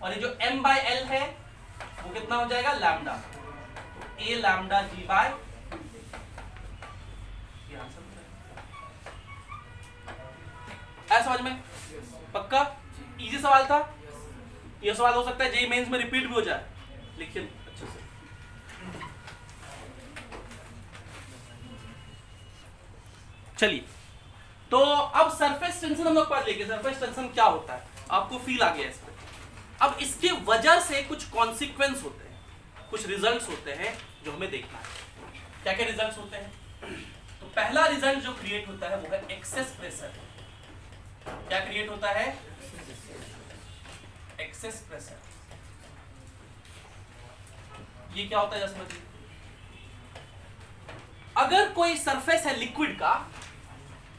और ये जो m by l है वो कितना हो जाएगा, लैम्डा, तो a लैम्डा g by, ये आंसर हो जाएगा। ऐसा समझ में? पक्का? इजी सवाल था। ये सवाल हो सकता है जेईई मेंस में रिपीट भी हो जाए, लिखिए अच्छे से। चलिए, तो अब सरफेस टेंशन हम लोग पढ़ लेंगे। सरफेस टेंशन क्या होता है, आपको फील आ गया इस पे। अब इसके वजह से कुछ कॉन्सिक्वेंस होते हैं, कुछ रिजल्ट्स होते हैं जो हमें देखना है। क्या क्या रिजल्ट्स होते हैं? तो पहला रिजल्ट जो क्रिएट होता है वो है एक्सेस प्रेशर। क्या क्रिएट होता है? Excess pressure. ये क्या होता है जरा समझिए। अगर कोई सरफेस है लिक्विड का,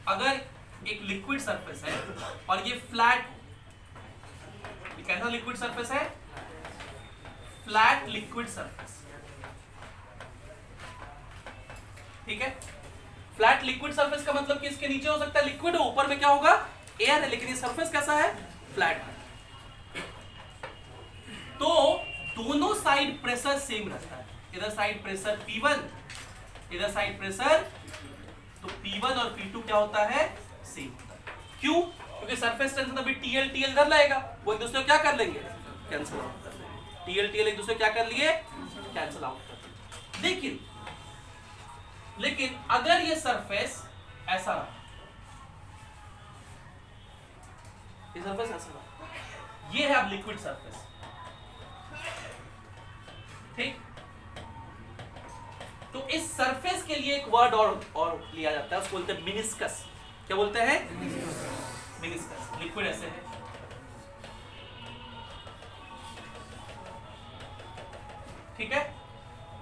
अगर एक लिक्विड सरफेस है और ये फ्लैट, ये कैसा लिक्विड सरफेस है? फ्लैट लिक्विड सरफेस, ठीक है। फ्लैट लिक्विड सरफेस का मतलब कि इसके नीचे हो सकता है लिक्विड हो, ऊपर में क्या होगा, एयर है, लेकिन ये सरफेस कैसा है, फ्लैट है। तो दोनों साइड प्रेशर सेम रहता है। इधर साइड प्रेशर P1, इधर साइड प्रेशर, तो P1 और P2 क्या होता है, सेम होता है। क्यों? क्योंकि सरफेस टेंशन अभी TL TL कर लाएगा, वो एक दूसरे को क्या कर लेंगे, कैंसिल आउट कर लेंगे। TL TL एक दूसरे क्या कर लिए, कैंसिल आउट कर लेंगे। लेकिन अगर ये सरफेस ऐसा रहा, ये सरफेस ऐसा रहा, ये है अब लिक्विड सरफेस, ठीक। तो इस सरफेस के लिए एक वर्ड और लिया जाता है, उसको बोलते हैं मिनिस्कस। क्या बोलते हैं? मिनिस्कस। लिक्विड ऐसे है, ठीक है।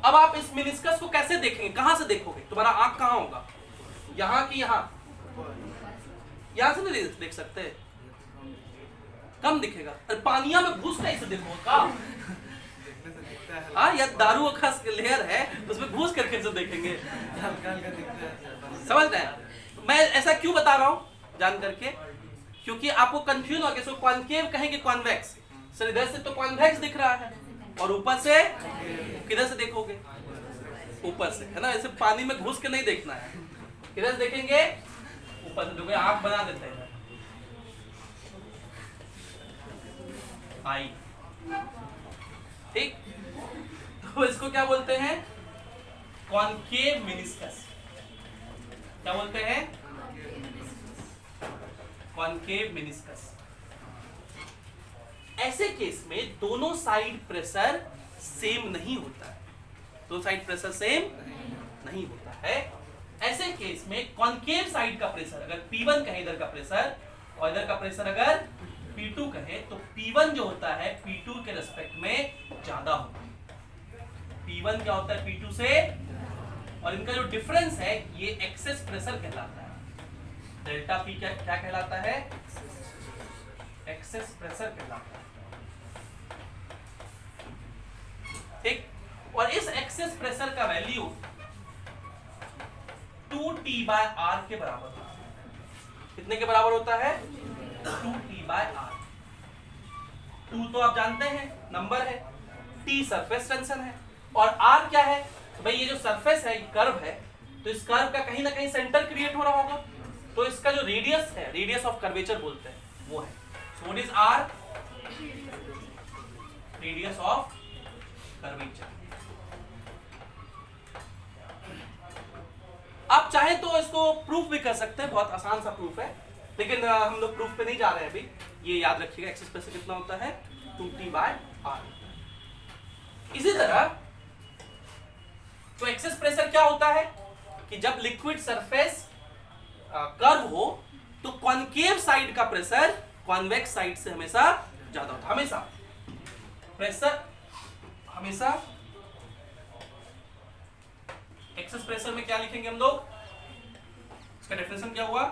अब आप इस मिनिस्कस को कैसे देखेंगे, कहां से देखोगे? तुम्हारा आंख कहां होगा, यहां की यहां? यहां से नहीं देख सकते, कम दिखेगा। अरे पानिया में घुस कैसे देखोगे का? हाँ, या दारू का लेयर है उसमें घुस करके से देखेंगे, समझ रहे हैं? मैं ऐसा क्यों बता रहा हूं जान करके, क्योंकि आपको कंफ्यूज हो गया। सो कॉनकेव कहेंगे कॉन्वेक्स, सर इधर से तो कॉन्वेक्स दिख रहा है, और ऊपर से किधर से देखोगे, ऊपर से, है ना। ऐसे पानी में घुस के नहीं देखना है, किधर से देखेंगे, ऊपर से। देखो आंख बना देते हैं, आई, ठीक। तो इसको क्या बोलते हैं, कॉनकेव मिनिस्कस। क्या बोलते हैं? Concave meniscus. ऐसे केस में दोनों साइड प्रेशर सेम नहीं होता है, दोनों साइड प्रेशर सेम नहीं होता है। ऐसे केस में कॉनकेव साइड का प्रेशर अगर P1 कहे इधर का प्रेशर, और इधर का प्रेशर अगर P2 कहे, तो P1 जो होता है P2 के रेस्पेक्ट में ज्यादा होता है। P1 क्या होता है P2 से, और इनका जो डिफरेंस है ये एक्सेस प्रेशर कहलाता है। डेल्टा P क्या कहलाता है, एक्सेस प्रेशर कहलाता है, ठीक। और इस एक्सेस प्रेशर का वैल्यू 2T/R के बराबर होता है। कितने के बराबर होता है? 2T/R। 2 तो आप जानते हैं नंबर है, T सरफेस टेंशन है, और R क्या है? भाई ये जो सरफेस है, ये कर्व है, तो इस कर्व का कहीं ना कहीं सेंटर क्रिएट हो रहा होगा, तो इसका जो रेडियस है, रेडियस ऑफ कर्वेचर बोलते हैं, वो है। So what is R? Radius of curvature. आप चाहे तो इसको प्रूफ भी कर सकते हैं, बहुत आसान सा प्रूफ है, लेकिन हम लोग प्रूफ पे नहीं जा रहे हैं अभी। ये याद रखिएगा, एक्सेस प्रेशर कितना होता है, 2T/R। इसी तरह तो एक्सेस प्रेशर क्या होता है कि जब लिक्विड सरफेस कर्व हो, तो कॉनकेव साइड का प्रेशर कॉन्वेक्स साइड से हमेशा ज्यादा होता है। हमेशा प्रेशर, हमेशा एक्सेस प्रेशर में क्या लिखेंगे हम लोग, इसका डेफिनेशन क्या हुआ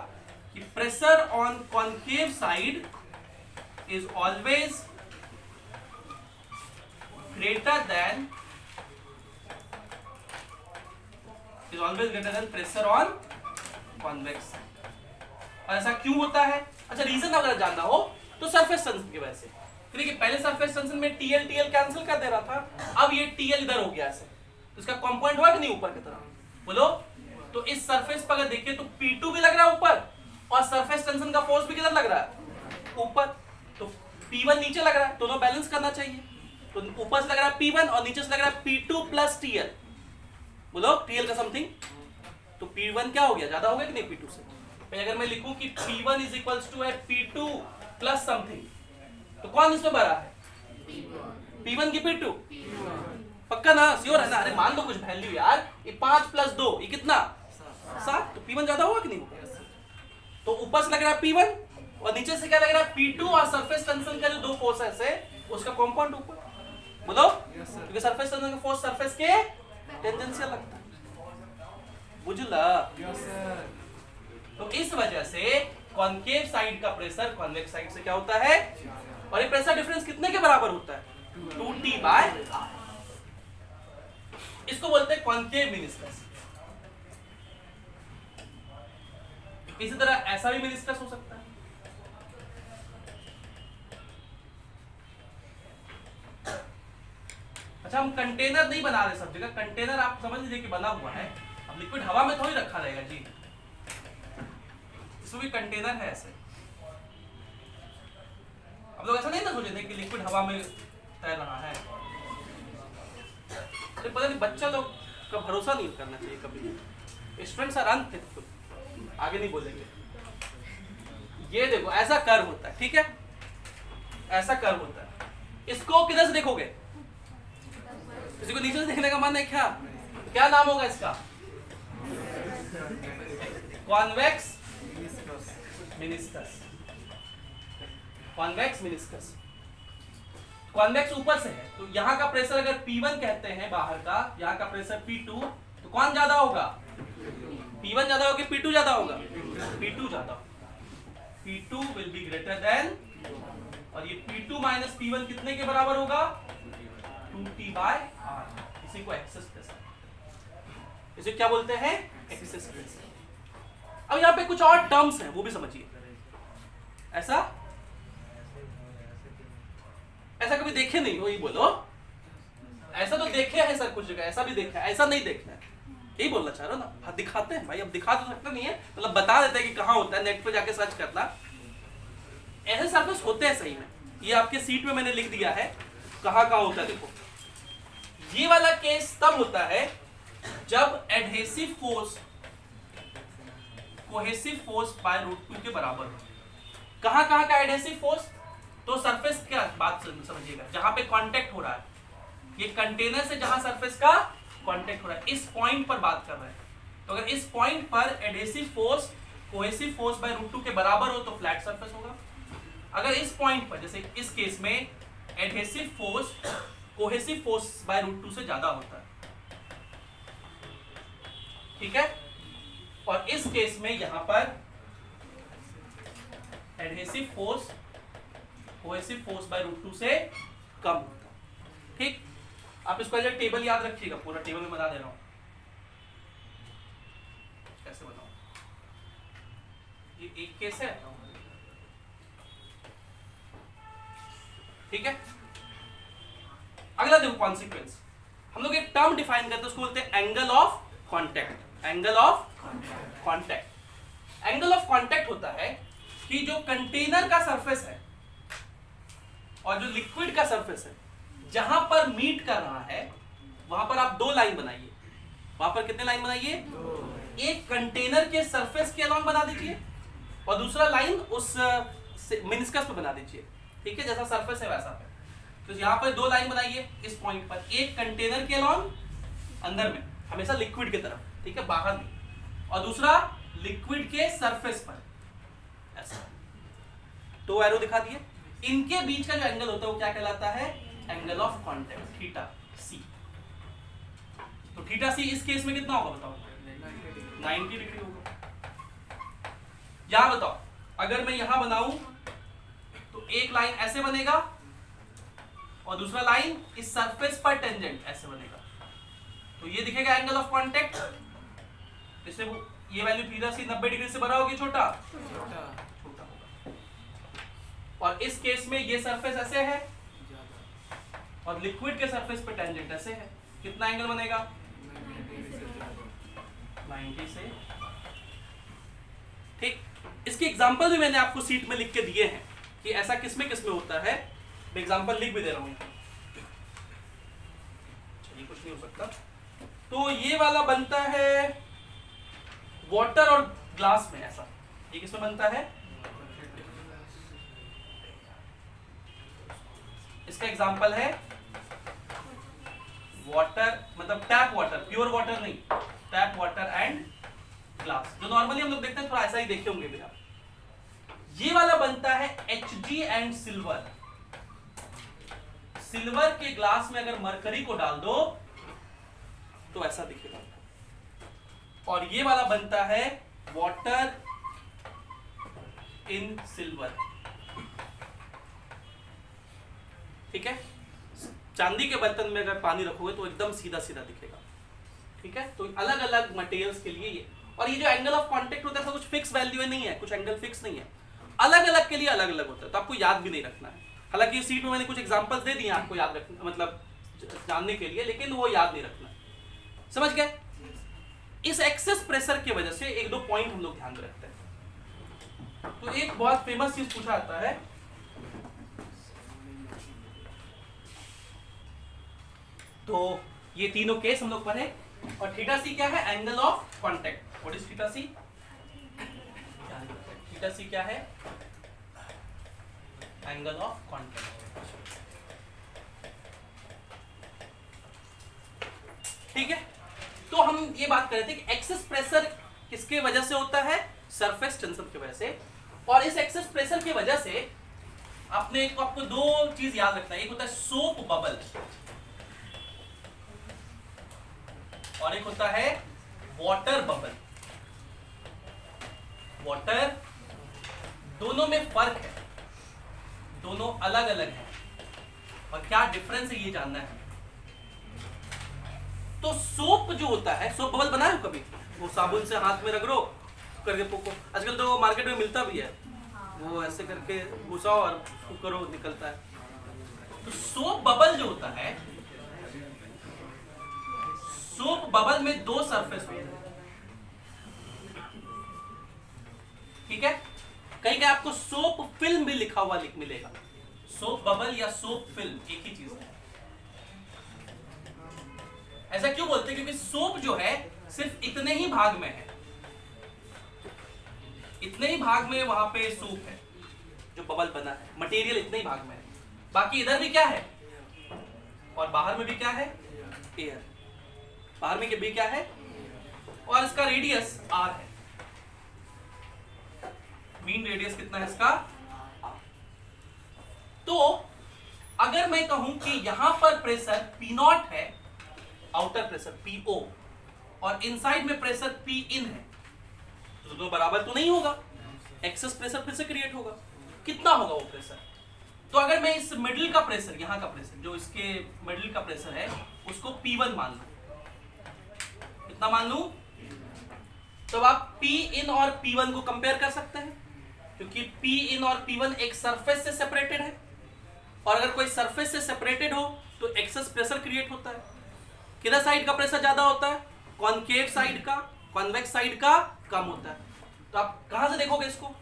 कि pressure on concave side is always greater than pressure on convex. और ऐसा क्यों होता है? अच्छा, रीजन अगर जानना हो तो सरफेस टेंशन की वजह से। देखिए पहले सरफेस टेंशन में टीएल कैंसिल कर दे रहा था, अब ये टीएल इधर हो गया ऐसे, तो इसका कंपोनेंट हुआ कि नहीं ऊपर की तरफ, बोलो। तो इस सरफेस पर अगर देखिए तो P2 भी लग रहा है ऊपर, और सरफेस टेंशन का फोर्स भी किधर लग रहा है, ऊपर। तो P1 नीचे लग रहा है, दोनों बैलेंस करना चाहिए। तो ऊपर से लग रहा है P1 और नीचे से लग रहा है P2 प्लस TL, बोलो TL का समथिंग। तो P1 क्या हो गया, ज्यादा हो गया कि नहीं P2 से? अगर मैं लिखूं कि P1 इज इक्वल्स टू है P2 प्लस समथिंग, तो कौन इसमें बड़ा है, P1 की P2? पक्का ना, श्योर है ना? अरे मान लो कुछ वैल्यू यार, ये 5 प्लस 2 ये कितना 7, तो P1 ज्यादा होगा कि नहीं? तो ऊपर से लग रहा है P1 और नीचे से क्या लग रहा है P2, और सरफेस टेंशन का जो दो फोर्सेस है उसका कंपाउंड ऊपर, बोलो। क्योंकि सरफेस टेंशन का फोर्स सरफेस के टेंजेंशियल लगता है, बुझला? तो इस वजह से कॉन्केव साइड का प्रेशर कॉन्वेक्स साइड से क्या होता है, और ये प्रेशर डिफरेंस कितने के बराबर होता है, 2T/R। इसको बोलते हैं कॉन्केव मेनिस्कस। इसी तरह ऐसा भी मेनिस्कस हो सकता है। अच्छा, हम कंटेनर नहीं बना रहे सब जगह, कंटेनर आप समझ लीजिए कि बना हुआ है, अब लिक्विड हवा में थोड़ी रखा रहेगा जी, इसमें भी कंटेनर है ऐसे। अब लोग ऐसा नहीं ना सोचे थे कि लिक्विड हवा में तैर रहा है, तो पता नहीं, बच्चा लोग का भरोसा नहीं करना चाहिए कभी। स्टूडेंट्स आर अनफेथफुल, आगे नहीं बोलेंगे। ये देखो ऐसा कर्व होता है, ठीक है, ऐसा कर्व होता है। इसको किधर से देखोगे, किसी को नीचे से देखने का मन है क्या? क्या नाम होगा इसका, convex meniscus. Convex meniscus, convex ऊपर से है, तो यहाँ का प्रेशर अगर P1 कहते हैं बाहर का, यहाँ का प्रेशर P2, तो कौन ज्यादा होगा, P1 ज्यादा होगा, P2 ज्यादा होगा, P2 ज्यादा होगा। P2 will be greater than, और ये P2 माइनस P1 कितने के बराबर होगा, 2T/R। इसी को एक्सेस प्रेशर, इसे क्या बोलते हैं, एक्सेस प्रेशर। अब यहाँ पे कुछ और टर्म्स हैं, वो भी समझिए। ऐसा कभी देखे नहीं हो, ये बोलो। ऐसा तो देखे हैं सर कुछ जगह, ऐसा भी देखा है, ऐसा नहीं देखना है, यही बोलना चाह रहा हूँ ना। हाँ दिखाते हैं भाई, अब दिखा तो सकते नहीं है, मतलब बता देते हैं कि कहाँ होता है, नेट पे जाके सर्च करना। ऐसे सरफेस होते हैं सही में, ये आपके सीट में मैंने लिख दिया है कहाँ कहाँ होता है। देखो ये वाला केस तब होता है जब adhesive force cohesive force by √2 के बराबर हो। कहाँ कहाँ का एडहेसिव फोर्स, तो सरफेस क्या बात समझिएगा, जहां पे कांटेक्ट हो रहा है, ये कंटेनर से जहां सरफेस का कांटेक्ट हो रहा है, इस पॉइंट पर बात कर रहे हैं। तो अगर इस पॉइंट पर adhesive force cohesive force by √2 के बराबर हो तो फ्लैट सरफेस होगा। अगर इस पॉइंट पर, जैसे इस केस में, adhesive force cohesive force by √2 से ज्यादा होता है, ठीक है, और इस केस में यहां पर adhesive force cohesive force by √2 से कम होता है, ठीक। आप इसको जो टेबल याद रखिएगा, पूरा टेबल में बता दे रहा हूं कैसे बनाऊं। ये एक केस है, ठीक है। अगला देखो कॉन्सिक्वेंस, हम लोग एक टर्म डिफाइन करते हैं, उसको बोलते हैं angle of contact. Angle of contact, angle of contact होता है कि जो कंटेनर का सरफेस है और जो लिक्विड का सरफेस है, जहां पर मीट कर रहा है वहां पर आप दो लाइन बनाइए। वहां पर कितने लाइन बनाइए, एक कंटेनर के सरफेस के अलॉन्ग बना दीजिए और दूसरा लाइन उस मेनिस्कस पे बना दीजिए, ठीक है, जैसा सरफेस है वैसा पे। तो यहाँ पर दो लाइन बनाइए इस पॉइंट पर, एक कंटेनर के अलॉन्ग अंदर में हमेशा लिक्विड की तरफ, ठीक है, बाहर नहीं, और दूसरा लिक्विड के सरफेस पर, ऐसा दो एरो दिखा दिए। इनके बीच का जो एंगल होता है वो क्या कहलाता है, एंगल ऑफ कांटेक्ट, थीटा सी। तो थीटा सी इस केस में कितना होगा बताओ, 90 डिग्री होगा। यहां बताओ, अगर मैं यहां बनाऊं तो एक लाइन ऐसे बनेगा और दूसरा लाइन इस सरफेस पर टेंजेंट ऐसे बनेगा, तो ये दिखेगा एंगल ऑफ कांटेक्ट। इससे ये वैल्यू थीटा सी 90 डिग्री से बड़ा होगी छोटा छोटा होगा। और इस केस में ये सरफेस ऐसे है और लिक्विड के सरफेस पे टेंजेंट ऐसे है, कितना एंगल बनेगा? 90 से। ठीक, इसके एग्जांपल भी मैंने आपको सीट में लिख के दिए हैं कि ऐसा किसमें किसमें होता है। मैं एग्जांपल लिख भी दे रहा हूं, चलिए कुछ नहीं हो सकता। तो ये वाला बनता है वाटर और ग्लास में, ऐसा ये किसमें बनता है? इसका एग्जांपल है वाटर, मतलब टैप वाटर, प्योर वाटर नहीं, टैप वाटर एंड ग्लास, जो नॉर्मली हम लोग देखते हैं, थोड़ा ऐसा ही देखे होंगे भी आप। ये वाला बनता है Hg एंड सिल्वर। सिल्वर के ग्लास में अगर मरकरी को डाल दो तो ऐसा दिखेगा। और ये वाला बनता है वाटर इन सिल्वर। ठीक है, चांदी के बर्तन में अगर पानी रखोगे तो एकदम सीधा सीधा दिखेगा। ठीक है, तो अलग अलग मटेरियल्स के लिए ये, और ये जो एंगल ऑफ कांटेक्ट होता है कुछ फिक्स वैल्यू नहीं है, कुछ एंगल फिक्स नहीं है, अलग अलग के लिए अलग अलग होता है, तो आपको याद भी नहीं रखना है। हालांकि सीट में मैंने कुछ एग्जांपल्स दे दिए आपको याद रखना, मतलब जानने के लिए, लेकिन वो याद नहीं रखना। समझ गए? इस एक्सेस प्रेशर की वजह से एक दो पॉइंट हम लोग ध्यान में रखते हैं। तो एक बहुत फेमस चीज पूछा जाता है, तो ये तीनों केस हम लोग पढ़े। और थीटा सी क्या है? Angle of contact. What is theta C? Theta C क्या है? Angle of contact. ठीक है, तो हम ये बात कर रहे थे कि एक्सेस प्रेशर किसके वजह से होता है? सरफेस टेंशन की वजह से। और इस एक्सेस प्रेशर की वजह से आपको दो चीज याद रखना है, एक होता है सोप बबल और एक होता है वाटर बबल। वाटर, दोनों में फर्क है, दोनों अलग अलग है, और क्या डिफरेंस है ये जानना है। तो सोप जो होता है, सोप बबल बनाए हो कभी? वो साबुन से हाथ में रगड़ो करके पोको, आजकल तो मार्केट में मिलता भी है, वो ऐसे करके घुसाओ और करो, निकलता है। तो सोप बबल जो होता है, सोप बबल में दो सरफेस होते हैं। ठीक है, कहीं कहीं आपको सोप फिल्म भी लिखा हुआ मिलेगा। सोप बबल या सोप फिल्म एक ही चीज है। ऐसा क्यों बोलते हैं? क्योंकि सोप जो है सिर्फ इतने ही भाग में है, इतने ही भाग में वहां पे सोप है जो बबल बना है, मटेरियल इतने ही भाग में है। बाकी इधर भी क्या है और बाहर में भी क्या है? एयर। बाहर में भी क्या है? और इसका रेडियस r है। मीन रेडियस कितना है इसका? तो अगर मैं कहूं कि यहां पर प्रेशर P0 है, आउटर प्रेशर PO, और इनसाइड में प्रेशर Pin है, तो दोनों बराबर तो नहीं होगा, एक्सेस प्रेशर फिर से क्रिएट होगा। कितना होगा वो प्रेशर? तो अगर मैं इस मिडिल का प्रेशर, यहां का प्रेशर जो इसके मिडिल का प्रेशर है, उसको P1 मान लूं, कितना मान लूं? तो आप Pin और P1 को कंपेयर कर सकते हैं, क्योंकि Pin और P1 एक सरफेस से सेपरेटेड है, और अगर कोई सरफेस से सेपरेटेड हो तो एक्सेस प्रेशर क्रिएट होता है। किधर साइड का प्रेशर ज्यादा होता है? कॉनकेव साइड का, कॉन्वेक्स साइड का कम होता है। तो आप कहां से देखोगे इसको?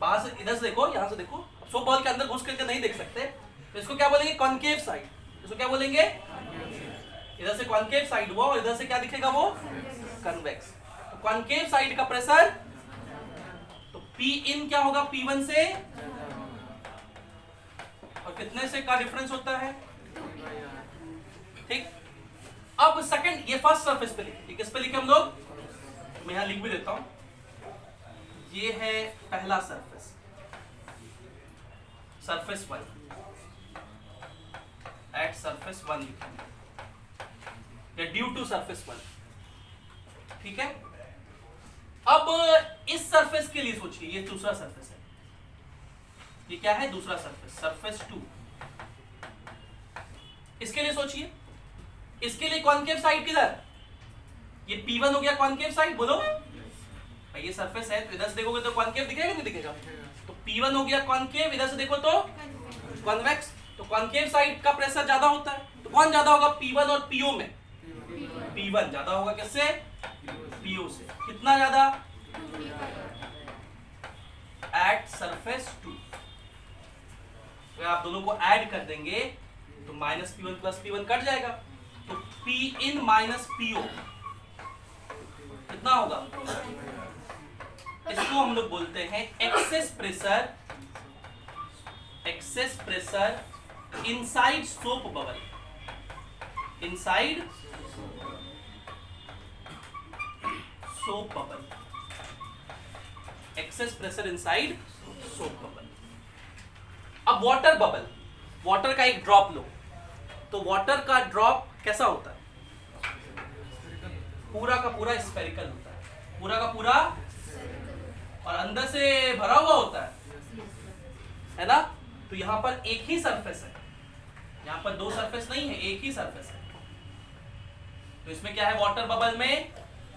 बाहर से, इधर से देखो, यहां से देखो। सोप बॉल के अंदर घुस करके नहीं देख सकते, तो इसको क्या बोलेंगे? Concave side. इसको क्या बोलेंगे? इधर से कॉनकेव साइड हुआ और इधर से क्या दिखेगा? वो कन्वेक्स। तो कॉनकेव साइड का प्रेशर, तो Pin क्या होगा P1 से, और कितने से का डिफरेंस होता है? ठीक। अब सेकंड, ये फर्स्ट सरफेस पे लिखे, किस पे लिखे हम लोग? मैं यहां लिख भी देता हूं, ये है पहला सरफेस, सरफेस 1, एट सरफेस 1 लिखेंगे, या ड्यू टू सरफेस 1। ठीक है, अब इस सरफेस के लिए सोचिए, ये दूसरा सरफेस है, ये क्या है, दूसरा सरफेस, सरफेस 2। इसके लिए सोचिए, इसके लिए कॉन्केव साइड किधर, ये P1 हो गया कॉन्केव साइड, बोलो भाई ये सरफेस है, तो इधर से देखोगे तो कॉन्केव दिखेगा नहीं दिखेगा, तो P1 हो गया कॉन्केव, इधर से देखो तो कॉन्वेक्स, तो कॉन्केव साइड का प्रेशर ज्यादा होता है, तो कौन ज्यादा होगा, P1 और PO में, P1 ज्यादा होगा किससे, PO से, कितना ज्यादा, एट सरफेस 2। अगर आप दोनों को ऐड कर देंगे तो -P1 + P1 कट जाएगा, तो P in - PO कितना होगा, इसको हम लोग बोलते हैं excess pressure inside soap bubble, inside soap bubble, excess pressure inside soap bubble. अब वाटर बबल, वाटर का एक ड्रॉप लो, तो वाटर का ड्रॉप कैसा होता है, पूरा का पूरा स्फेरिकल होता है, पूरा का पूरा, और अंदर से भरा हुआ होता है ना, तो यहां पर एक ही सरफेस है, यहां पर दो सरफेस नहीं है, एक ही सरफेस है, तो इसमें क्या है, वाटर बबल में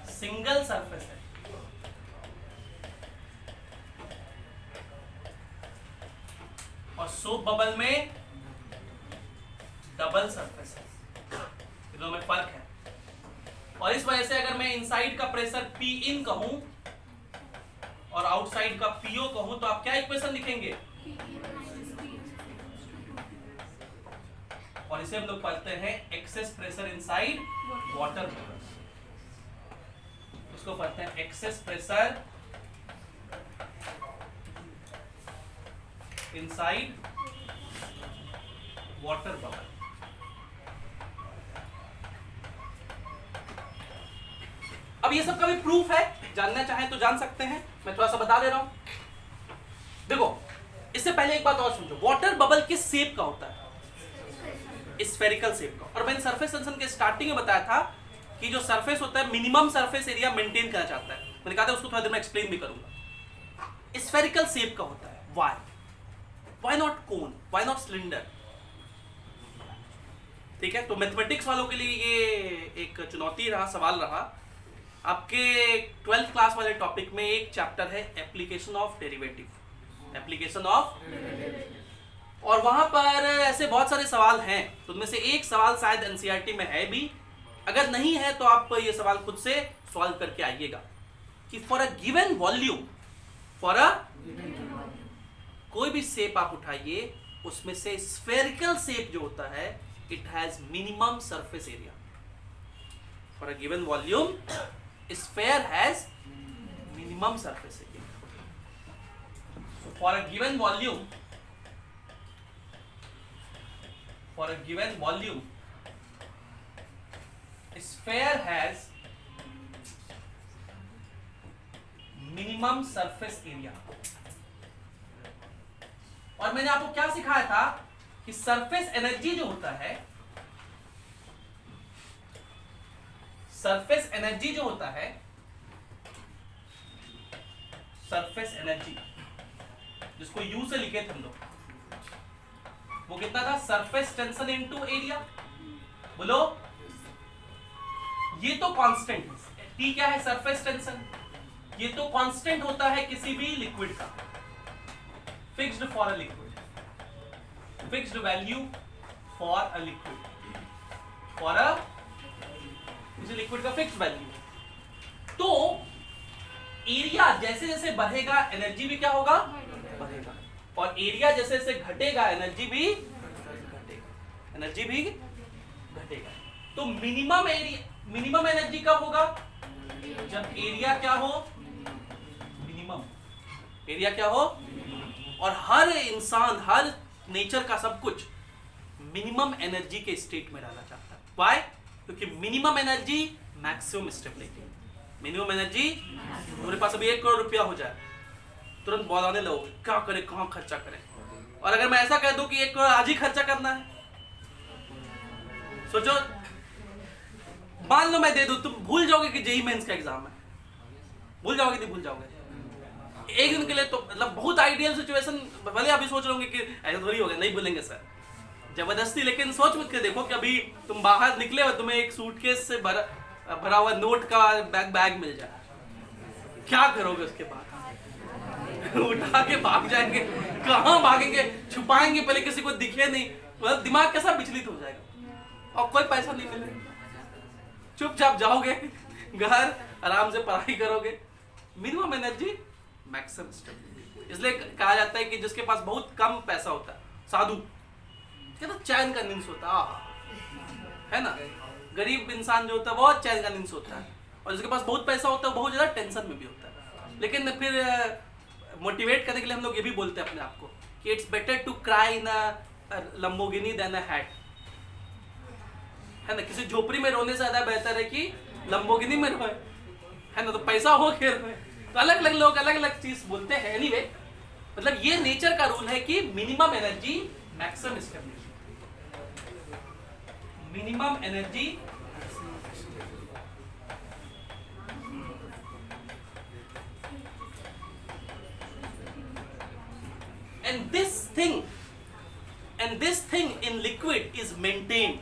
सिंगल सरफेस है, और सोप बबल में डबल सरफेस है, दोनों में फर्क है। और इस वजह से अगर मैं इनसाइड का प्रेशर P in कहूं और आउटसाइड का PO कहूं, तो आप क्या इक्वेशन लिखेंगे, और इसे हम लोग पढ़ते हैं excess pressure inside water bubble, इसको पढ़ते हैं excess pressure inside water bubble. अब ये सब का भी प्रूफ है, जानना चाहें तो जान सकते हैं, मैं थोड़ा सा बता दे रहा हूं। देखो इससे पहले एक बात और समझो, वाटर बबल किस शेप का होता है, स्फेरिकल शेप का। और मैंने सरफेस टेंशन के स्टार्टिंग में बताया था कि जो सरफेस होता है मिनिमम सरफेस एरिया मेंटेन करना चाहता है, मैंने कहा था उसको थोड़ा देर में एक्सप्लेन भी करूंगा। स्फेरिकल शेप का होता है, why not cone, why not cylinder, ठीक है। तो मैथमेटिक्स वालों के लिए ये एक चुनौती रहा, सवाल रहा। आपके 12th क्लास वाले टॉपिक में एक चैप्टर है application of derivative, application of, और वहां पर ऐसे बहुत सारे सवाल हैं, तो उनमें से एक सवाल शायद एनसीईआरटी में है भी, अगर नहीं है तो आप ये सवाल खुद से सॉल्व करके आइएगा कि for a given volume, for a कोई भी शेप आप उठाइए, उसमें से स्फेरिकल शेप जो होता है it has minimum surface area, for a given volume sphere has minimum surface area. So for a given volume, sphere has minimum surface area. और मैंने आपको क्या सिखाया था कि सरफेस एनर्जी जो होता है, सरफेस एनर्जी जो होता है, सरफेस एनर्जी जिसको U से लिखे थे हम लोग, वो कितना था, सरफेस टेंशन इनटू एरिया, बोलो। ये तो कांस्टेंट है, T क्या है, सरफेस टेंशन, ये तो कांस्टेंट होता है किसी भी लिक्विड का, fixed for a liquid, fixed value for a liquid, for a liquid का फिक्स वैल्यू। तो एरिया जैसे जैसे बढ़ेगा एनर्जी भी क्या होगा, बढ़ेगा, और एरिया जैसे जैसे घटेगा एनर्जी भी घटेगा, एनर्जी भी घटेगा। तो मिनिमम एनर्जी कब होगा, जब एरिया क्या हो, मिनिमम एरिया क्या हो, और हर इंसान, हर नेचर का सब कुछ मिनिमम एनर्जी के स्टेट में रहना चाहता है। व्हाई, क्योंकि minimum energy maximum stability, minimum energy. मेरे पास अभी 1 करोड़ रुपया हो जाए, तुरंत बोलाने लगोगे क्या करें, कहाँ खर्चा करें। और अगर मैं ऐसा कह दूं कि 1 करोड़ आज ही खर्चा करना है, सोचो, मान लो मैं दे दूं, तुम भूल जाओगे कि जेईई मेंस का एग्जाम है, भूल जाओगे नहीं भूल जाओगे एक दिन के लिए तो मतलब बहुत आइडियल सिचुएशन, भले अभी सोच रहे होंगे कि ऐसा थोड़ी हो गया, नहीं भूलेंगे सर जबरदस्ती, लेकिन सोच मत के देखो कि अभी तुम बाहर निकले हो, तुम्हें एक सूटकेस से भरा हुआ नोट का बैग मिल जाए, क्या करोगे उसके बाद? उठा के भाग जाएंगे, कहाँ भागेंगे, छुपाएंगे पहले किसी को दिखे नहीं, मतलब दिमाग कैसा विचलित हो जाएगा और कोई पैसा नहीं मिलेगा, चुपचाप जाओगे घर, आराम से पढ़ाई करोगे, मिनिमम एनर्जी मैक्सिमम स्टेबिलिटी। इसलिए कहा जाता है कि जिसके पास बहुत कम पैसा होता है, साधु क्या तो चैन का नींद सोता है ना, गरीब इंसान जो होता है बहुत चैन का नींद सोता है, और जिसके पास बहुत पैसा होता है बहुत ज्यादा टेंशन में भी होता है। लेकिन फिर मोटिवेट करने के लिए हम लोग ये भी बोलते हैं अपने आप को कि it's better to cry in a Lamborghini than a hat, है ना, किसी झोपड़ी में रोने से ज्यादा बेहतर है कि लंबोर्गिनी में रोए, है ना, तो पैसा हो के रोए। तो अलग अलग लोग अलग अलग चीज बोलते हैं। एनीवे मतलब ये नेचर का रूल है कि minimum energy maximum stability, minimum energy and this thing in liquid is maintained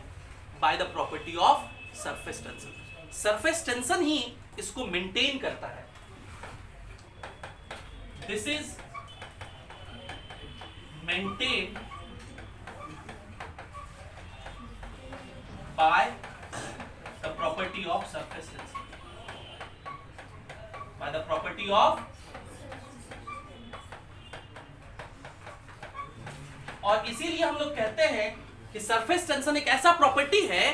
by the property of surface tension. surface tension ही इसको maintain करता है। This is maintained by the property of surface tension, by the property of, और इसीलिए हम लोग कहते हैं कि सरफेस टेंशन एक ऐसा प्रॉपर्टी है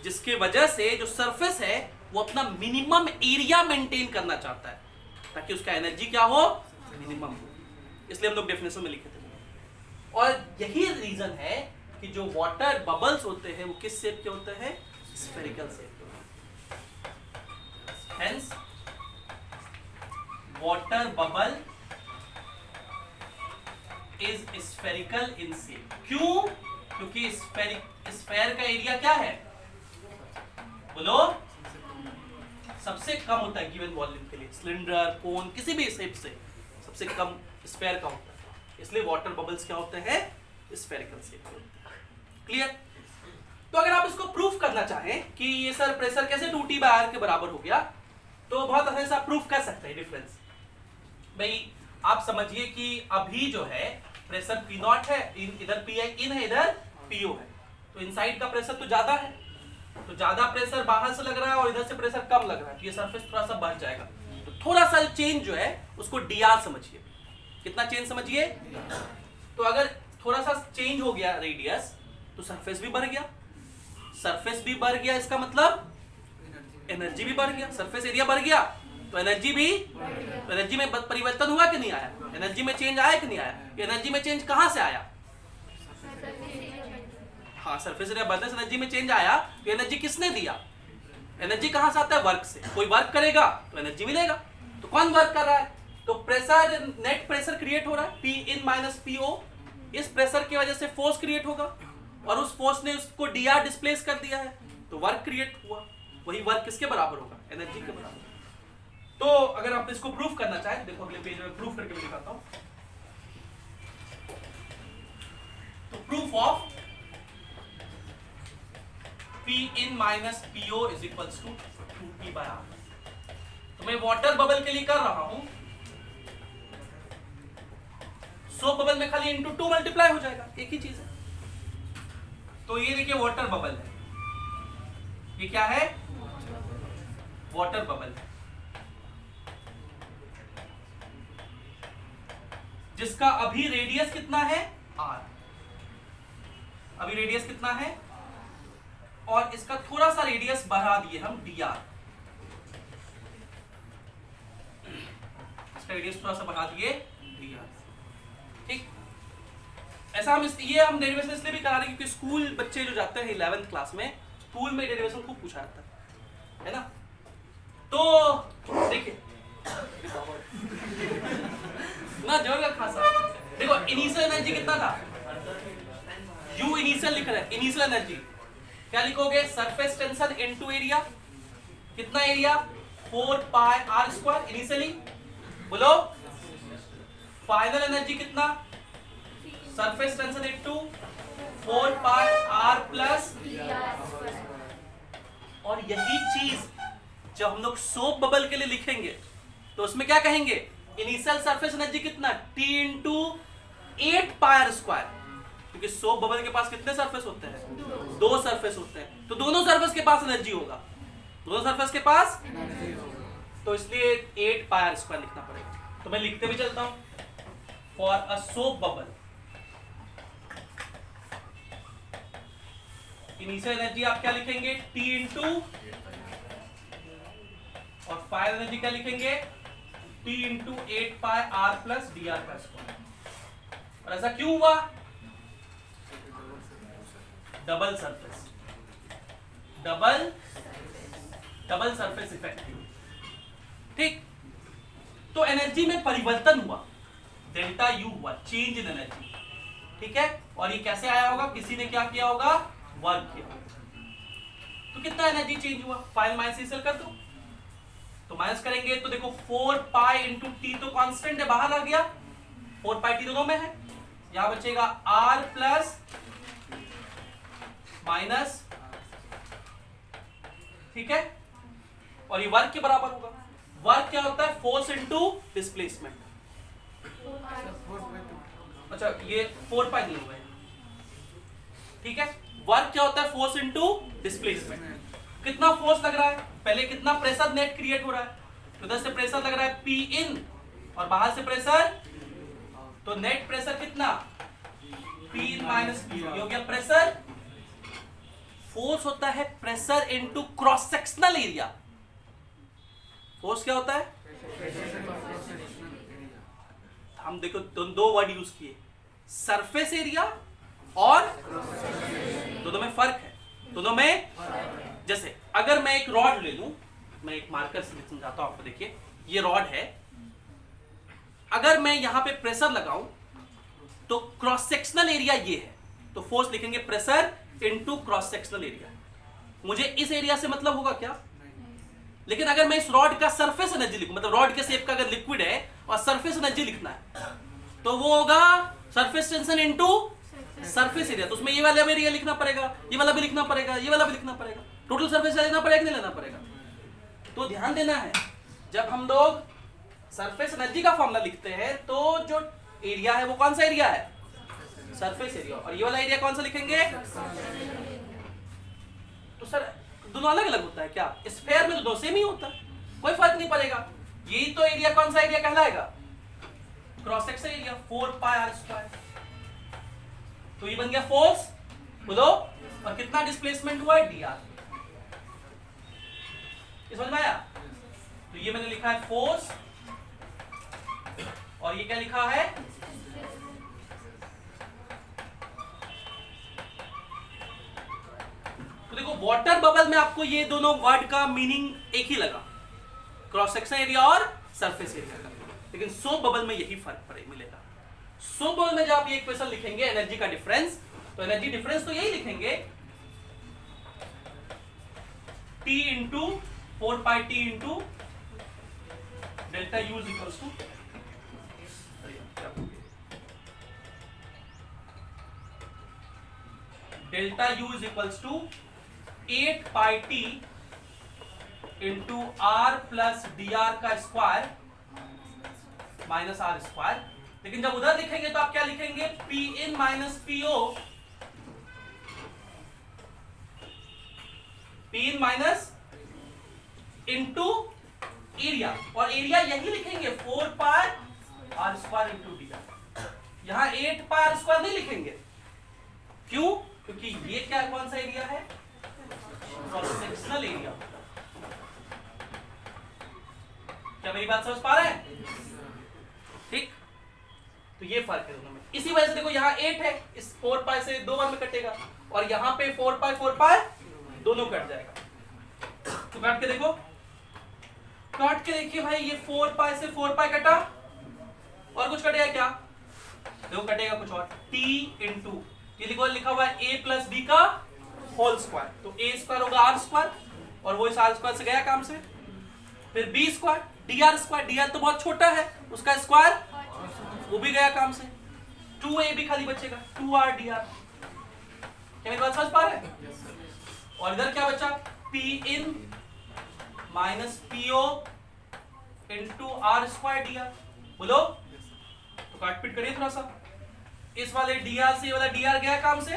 जिसके वजह से जो सरफेस है वो अपना मिनिमम एरिया मेंटेन करना चाहता है ताकि उसका एनर्जी क्या हो, मिनिमम हो। इसलिए हम लोग डेफिनेशन में लिखे थे। और यही रीजन है कि जो वाटर बबल्स होते हैं वो किस शेप के होते हैं, स्फेरिकल शेप के। Hence water bubble is spherical in shape. क्यों? क्योंकि स्फेयर का एरिया क्या है, बोलो, सबसे कम होता है गिवन वॉल्यूम के लिए, सिलेंडर, कोन, किसी भी शेप से सबसे कम स्फेयर का होता है। इसलिए वाटर बबल्स क्या होते हैं, स्फेरिकल शेप के होते हैं। क्लियर? तो अगर आप इसको प्रूफ करना चाहें कि ये सर प्रेशर कैसे 2T/R के बराबर हो गया, तो बहुत आसानी से आप प्रूफ कर सकते हैं डिफरेंस। भाई आप समझिए कि अभी जो है प्रेशर P0 है, इधर Pi इन है, इधर PO है, तो इनसाइड का प्रेशर तो ज्यादा है, तो ज्यादा प्रेशर बाहर से लग रहा है और इधर से प्रेशर कम लग रहा है, तो ये सरफेस थोड़ा सा बढ़ जाएगा। तो थोड़ा सा चेंज जो है उसको dr समझिए। कितना चेंज समझिए? तो अगर थोड़ा सा चेंज हो गया रेडियस तो सरफेस भी बढ़ गया, सरफेस भी बढ़ गया, इसका मतलब एनर्जी भी बढ़ गया। सरफेस एरिया बढ़ गया तो एनर्जी भी, तो एनर्जी में परिवर्तन हुआ कि नहीं आया, एनर्जी में चेंज आया कि नहीं आया? एनर्जी में चेंज कहां से आया? हाँ, सरफेस एरिया बढ़ने से एनर्जी में चेंज आया। तो एनर्जी किसने दिया? एनर्जी कहां से आता है? वर्क से। कोई वर्क करेगा तो एनर्जी मिलेगा। तो कौन वर्क कर रहा है? तो प्रेशर, नेट प्रेशर क्रिएट हो रहा है, P in माइनस PO। इस प्रेशर की वजह से फोर्स क्रिएट होगा और उस फोर्स ने उसको dr डिस्प्लेस कर दिया है, तो वर्क क्रिएट हुआ। वही वर्क किसके बराबर होगा? एनर्जी के बराबर। तो अगर आप इसको प्रूफ करना चाहें, देखो अगले पेज में प्रूफ करके मैं दिखाता हूं। तो proof of P in minus PO is equals to 2T/R। तो मैं वाटर बबल के लिए कर रहा हूं, सोप बबल में खाली इंटू 2 मल्टीप्लाई हो जाएगा, एक ही चीज है। तो ये देखिए वाटर बबल है, ये क्या है? वाटर बबल है, जिसका अभी रेडियस कितना है? R। अभी रेडियस कितना है? और इसका थोड़ा सा रेडियस बढ़ा दिए हम dr, इसका रेडियस थोड़ा सा बढ़ा दिए dr। ठीक, ऐसा हम ये हम डेरिवेशन इसलिए भी करा रहे हैं क्योंकि स्कूल बच्चे जो जाते हैं 11th क्लास में, स्कूल में डेरिवेशन खूब पूछा जाता है ना। तो देखिए ना जोर का खासा, देखो इनिशियल एनर्जी कितना था? U इनिशियल लिख रहे हैं, इनिशियल एनर्जी क्या लिखोगे? Surface tension into area. कितना area? 4 pi R square initially, बोलो फाइनल एनर्जी कितना, surface tension into 4 pi R plus. और यही चीज जब हम लोग सोप बबल के लिए लिखेंगे तो उसमें क्या कहेंगे, इनिशियल सरफेस एनर्जी कितना, T into 8 pi R square, क्योंकि सोप बबल के पास कितने सरफेस होते हैं, 2 सरफेस होते हैं, तो दोनों सरफेस के पास एनर्जी होगा, दोनों सरफेस के पास, तो इसलिए 8 पाई आर स्क्वायर लिखना पड़ेगा। तो मैं लिखते भी चलता हूं, for a soap bubble initial energy आप क्या लिखेंगे, T इंटू, और फाइनल एनर्जी क्या लिखेंगे, T into 8 pi R plus D R का स्क्वायर। और ऐसा क्यों हुआ, double surface, double surface effect, ठीक। तो एनर्जी में परिवर्तन हुआ, डेल्टा यू हुआ, चेंज इन एनर्जी, ठीक है। और ये कैसे आया होगा, किसी ने क्या किया होगा, वर्क किया। तो कितना एनर्जी चेंज हुआ, फाइनल माइनस इनिशियल कर दो, तो माइनस करेंगे तो देखो 4 पाई इंटू टी तो कांस्टेंट है, बाहर आ गया, 4 पाई टी दोनों में है, यहां बचेगा आर प्लस माइनस, ठीक है। और ये वर्क के बराबर होगा। वर्क क्या होता है, फोर्स इंटू डिस्प्लेसमेंट। अच्छा ये 4 पाई नहीं हुआ है, ठीक है। वर्क क्या होता है, फोर्स इंटू डिस्प्लेसमेंट। कितना फोर्स लग रहा है, पहले कितना प्रेशर नेट क्रिएट हो रहा है, तो इधर से प्रेशर लग रहा है P इन और बाहर से प्रेशर, तो नेट प्रेशर कितना, P इन माइनस P हो गया प्रेशर। फोर्स होता है pressure into cross sectional area. Force क्या होता है, हम देखो दो वर्ड यूज किए, सरफेस एरिया और दोनों में फर्क है, दोनों में। जैसे अगर मैं एक रॉड ले लूं, मैं एक मार्कर से समझाता हूं आपको, देखिए ये रॉड है, अगर मैं यहां पे प्रेशर लगाऊं तो क्रॉस सेक्शनल एरिया ये है, तो फोर्स लिखेंगे pressure into cross sectional area. मुझे इस एरिया से मतलब होगा क्या, लेकिन अगर मैं इस रॉड का सरफेस एनर्जी लिखूं, मतलब रॉड के शेप का अगर लिक्विड है और सरफेस एनर्जी लिखना है तो वो होगा surface tension into surface area. तो उसमें ये वाला भी एरिया लिखना पड़ेगा, ये वाला भी लिखना पड़ेगा, ये वाला भी लिखना पड़ेगा, टोटल सरफेस लेना पड़ेगा कि नहीं लेना पड़ेगा। तो ध्यान देना है, जब हम लोग सरफेस एनर्जी का फॉर्मूला लिखते हैं तो जो एरिया है वो कौन सा एरिया है, सरफेस एरिया, और ये वाला एरिया कौन सा लिखेंगे। तो सर दोनों अलग अलग होता है क्या, स्फीयर में तो दोनों सेम ही होता है, कोई फर्क नहीं पड़ेगा। यही तो एरिया कौन सा एरिया कहलाएगा, cross section area, 4 pi R square. तो ये बन गया फोर्स, बोलो, और कितना डिस्प्लेसमेंट हुआ है, डी आर। समझ में आया। तो ये मैंने लिखा है फोर्स, और ये क्या लिखा है, तो देखो वाटर बबल में आपको ये दोनों वर्ड का मीनिंग एक ही लगा, क्रॉस सेक्शन एरिया और सरफेस एरिया का, लेकिन सोप बबल में यही फर्क मिलेगा। सोप बबल में जब आप ये इक्वेशन लिखेंगे एनर्जी का डिफरेंस, तो एनर्जी डिफरेंस तो यही लिखेंगे, T into 4 pi T into delta U is equals to, delta U is equals to 8 pi T into R plus D R का स्क्वायर माइनस आर स्क्वायर। लेकिन जब उधर लिखेंगे तो आप क्या लिखेंगे, P in minus PO, P in minus into area, और एरिया यही लिखेंगे 4 pi R square into D R. यहां 8 पाई आर स्क्वायर नहीं लिखेंगे, क्यों, क्योंकि ये क्या कौन सा एरिया है, क्रॉस सेक्शनल एरिया। क्या मेरी बात समझ पा रहे हैं, ठीक। तो ये फर्क है दोनों में। इसी वजह से देखो यहाँ 8 है, इस 4 पाई से 2 बार में कटेगा, और यहाँ पे 4 पाई दोनों कट जाएगा। तो काट के देखो, काट के देखिए भाई, ये 4 पाई से 4 पाई कटा, और कुछ कटेगा क्या, देखो कटेगा कुछ और, T इंटू ये लिखा हुआ है A प्लस B का होल स्क्वायर, तो A स्क्वायर होगा R स्क्वायर, और वो इस R स्क्वायर से गया काम से, फिर बी स्क्वायर, डी आर तो बहुत छोटा है, उसका स्क्वायर वो भी गया काम से, 2a भी खाली बचेगा, 2r dr। क्या मेरी बात समझ पा रहे हैं? और इधर क्या बचा, p in minus po into R square dr। बोलो तो काटपीट करिए थोड़ा सा, इस वाले dr से ये वाला dr गया काम से,